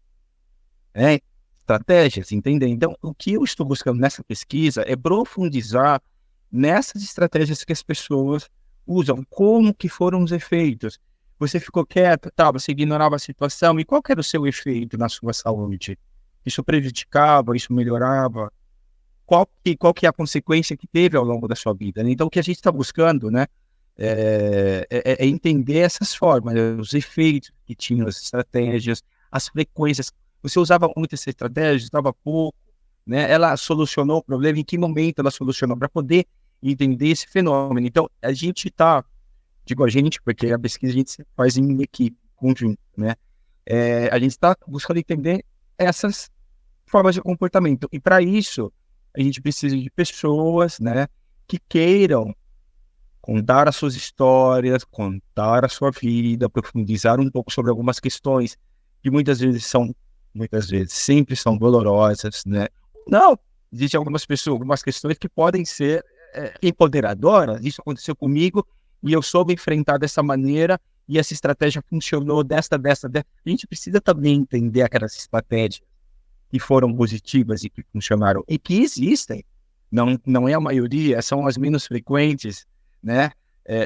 Estratégias, entendeu? Então, o que eu estou buscando nessa pesquisa é profundizar nessas estratégias que as pessoas usam, como que foram os efeitos. Você ficou quieto, você ignorava a situação, e qual que era o seu efeito na sua saúde? Isso prejudicava, isso melhorava? Qual que é a consequência que teve ao longo da sua vida, né? Então, o que a gente está buscando, né, é entender essas formas, né, os efeitos que tinham as estratégias, as frequências. Você usava muito essa estratégia, usava pouco, né? Ela solucionou o problema, em que momento ela solucionou, para poder entender esse fenômeno. Então, a gente está, digo a gente, porque a pesquisa a gente faz em equipe, conjunto, né? A gente está buscando entender essas formas de comportamento. E para isso, a gente precisa de pessoas, né, que queiram contar as suas histórias, contar a sua vida, profundizar um pouco sobre algumas questões que muitas vezes, sempre são dolorosas, né? Não, existem algumas questões que podem ser empoderadoras. Isso aconteceu comigo e eu soube enfrentar dessa maneira e essa estratégia funcionou desta. A gente precisa também entender aquelas estratégias que foram positivas e que funcionaram e que existem. Não é a maioria, são as menos frequentes, né?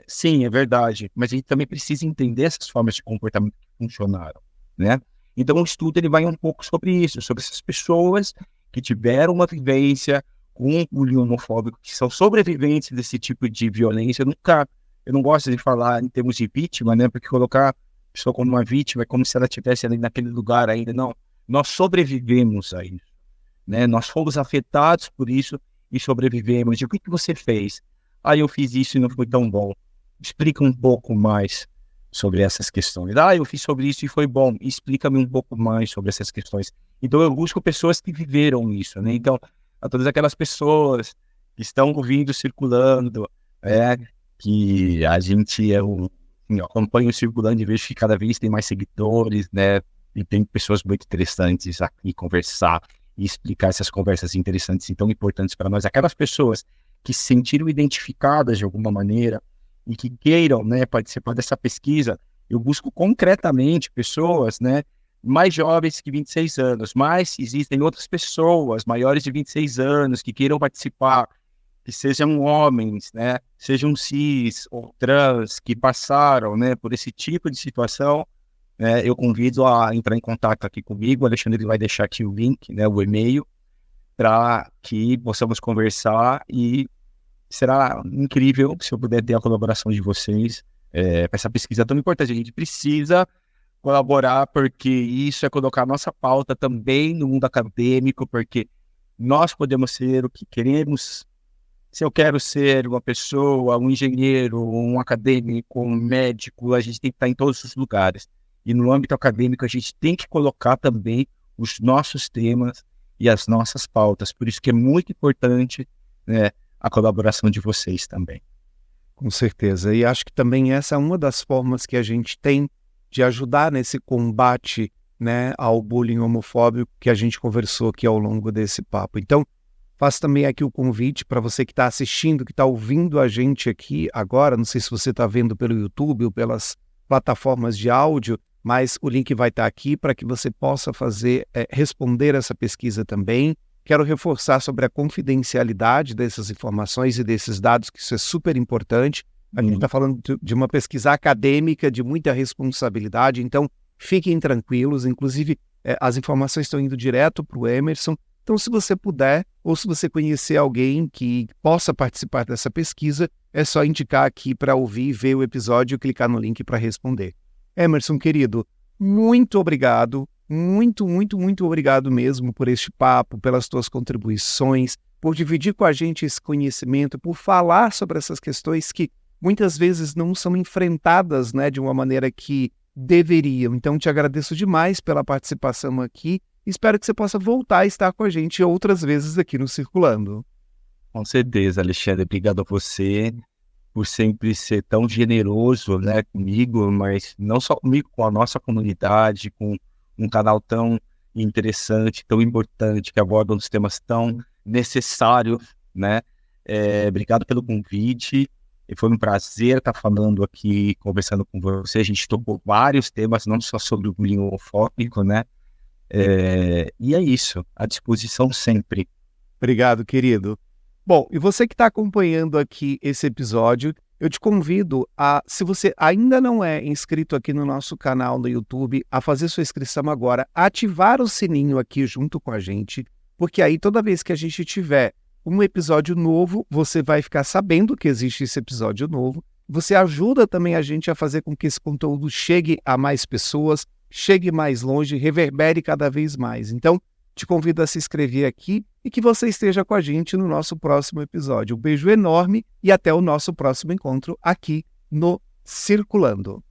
Sim, é verdade, mas a gente também precisa entender essas formas de comportamento que funcionaram, né? Então o estudo ele vai um pouco sobre isso, sobre essas pessoas que tiveram uma vivência com um bullying homofóbico, que são sobreviventes desse tipo de violência. Eu não gosto de falar em termos de vítima, né? Porque colocar a pessoa como uma vítima é como se ela estivesse ali naquele lugar ainda. Não, nós sobrevivemos a isso, né? Nós fomos afetados por isso e sobrevivemos. E o que você fez? Eu fiz isso e não foi tão bom. Explica um pouco mais sobre essas questões. Eu fiz sobre isso e foi bom. Explica-me um pouco mais sobre essas questões. Então, eu busco pessoas que viveram isso, né? Então, a todas aquelas pessoas que estão ouvindo, circulando, que a gente acompanha o circulando e vejo que cada vez tem mais seguidores, né? E tem pessoas muito interessantes aqui conversar e explicar essas conversas interessantes e tão importantes para nós. Aquelas pessoas que se sentiram identificadas de alguma maneira e que queiram, né, participar dessa pesquisa, eu busco concretamente pessoas, né, mais jovens que 26 anos, mas existem outras pessoas maiores de 26 anos que queiram participar, que sejam homens, né, sejam cis ou trans, que passaram, né, por esse tipo de situação. Eu convido a entrar em contato aqui comigo. O Alexandre vai deixar aqui o link, né, o e-mail, para que possamos conversar e será incrível se eu puder ter a colaboração de vocês para essa pesquisa tão importante. A gente precisa colaborar porque isso é colocar a nossa pauta também no mundo acadêmico, porque nós podemos ser o que queremos. Se eu quero ser uma pessoa, um engenheiro, um acadêmico, um médico, a gente tem que estar em todos os lugares. E no âmbito acadêmico a gente tem que colocar também os nossos temas e as nossas pautas. Por isso que é muito importante, né, a colaboração de vocês também. Com certeza. E acho que também essa é uma das formas que a gente tem de ajudar nesse combate, né, ao bullying homofóbico que a gente conversou aqui ao longo desse papo. Então, faço também aqui o convite para você que está assistindo, que está ouvindo a gente aqui agora. Não sei se você está vendo pelo YouTube ou pelas plataformas de áudio, mas o link vai estar aqui para que você possa responder essa pesquisa também. Quero reforçar sobre a confidencialidade dessas informações e desses dados, que isso é super importante. A gente está falando de uma pesquisa acadêmica de muita responsabilidade, então fiquem tranquilos. Inclusive, as informações estão indo direto para o Emerson. Então, se você puder, ou se você conhecer alguém que possa participar dessa pesquisa, é só indicar aqui para ouvir, ver o episódio e clicar no link para responder. Emerson, querido, muito obrigado. Muito, muito, muito obrigado mesmo por este papo, pelas tuas contribuições, por dividir com a gente esse conhecimento, por falar sobre essas questões que muitas vezes não são enfrentadas, né, de uma maneira que deveriam. Então, te agradeço demais pela participação aqui. Espero que você possa voltar a estar com a gente outras vezes aqui no Circulando. Com certeza, Alexandre. Obrigado a você por sempre ser tão generoso, né, comigo, mas não só comigo, com a nossa comunidade, com um canal tão interessante, tão importante, que aborda uns temas tão necessários, né? Obrigado pelo convite. Foi um prazer estar falando aqui, conversando com você. A gente tocou vários temas, não só sobre o bullying homofóbico, né? E é isso, à disposição sempre. Obrigado, querido. Bom, e você que está acompanhando aqui esse episódio, eu te convido a, se você ainda não é inscrito aqui no nosso canal no YouTube, a fazer sua inscrição agora, ativar o sininho aqui junto com a gente, porque aí toda vez que a gente tiver um episódio novo, você vai ficar sabendo que existe esse episódio novo. Você ajuda também a gente a fazer com que esse conteúdo chegue a mais pessoas, chegue mais longe, reverbere cada vez mais. Então, te convido a se inscrever aqui e que você esteja com a gente no nosso próximo episódio. Um beijo enorme e até o nosso próximo encontro aqui no Circulando.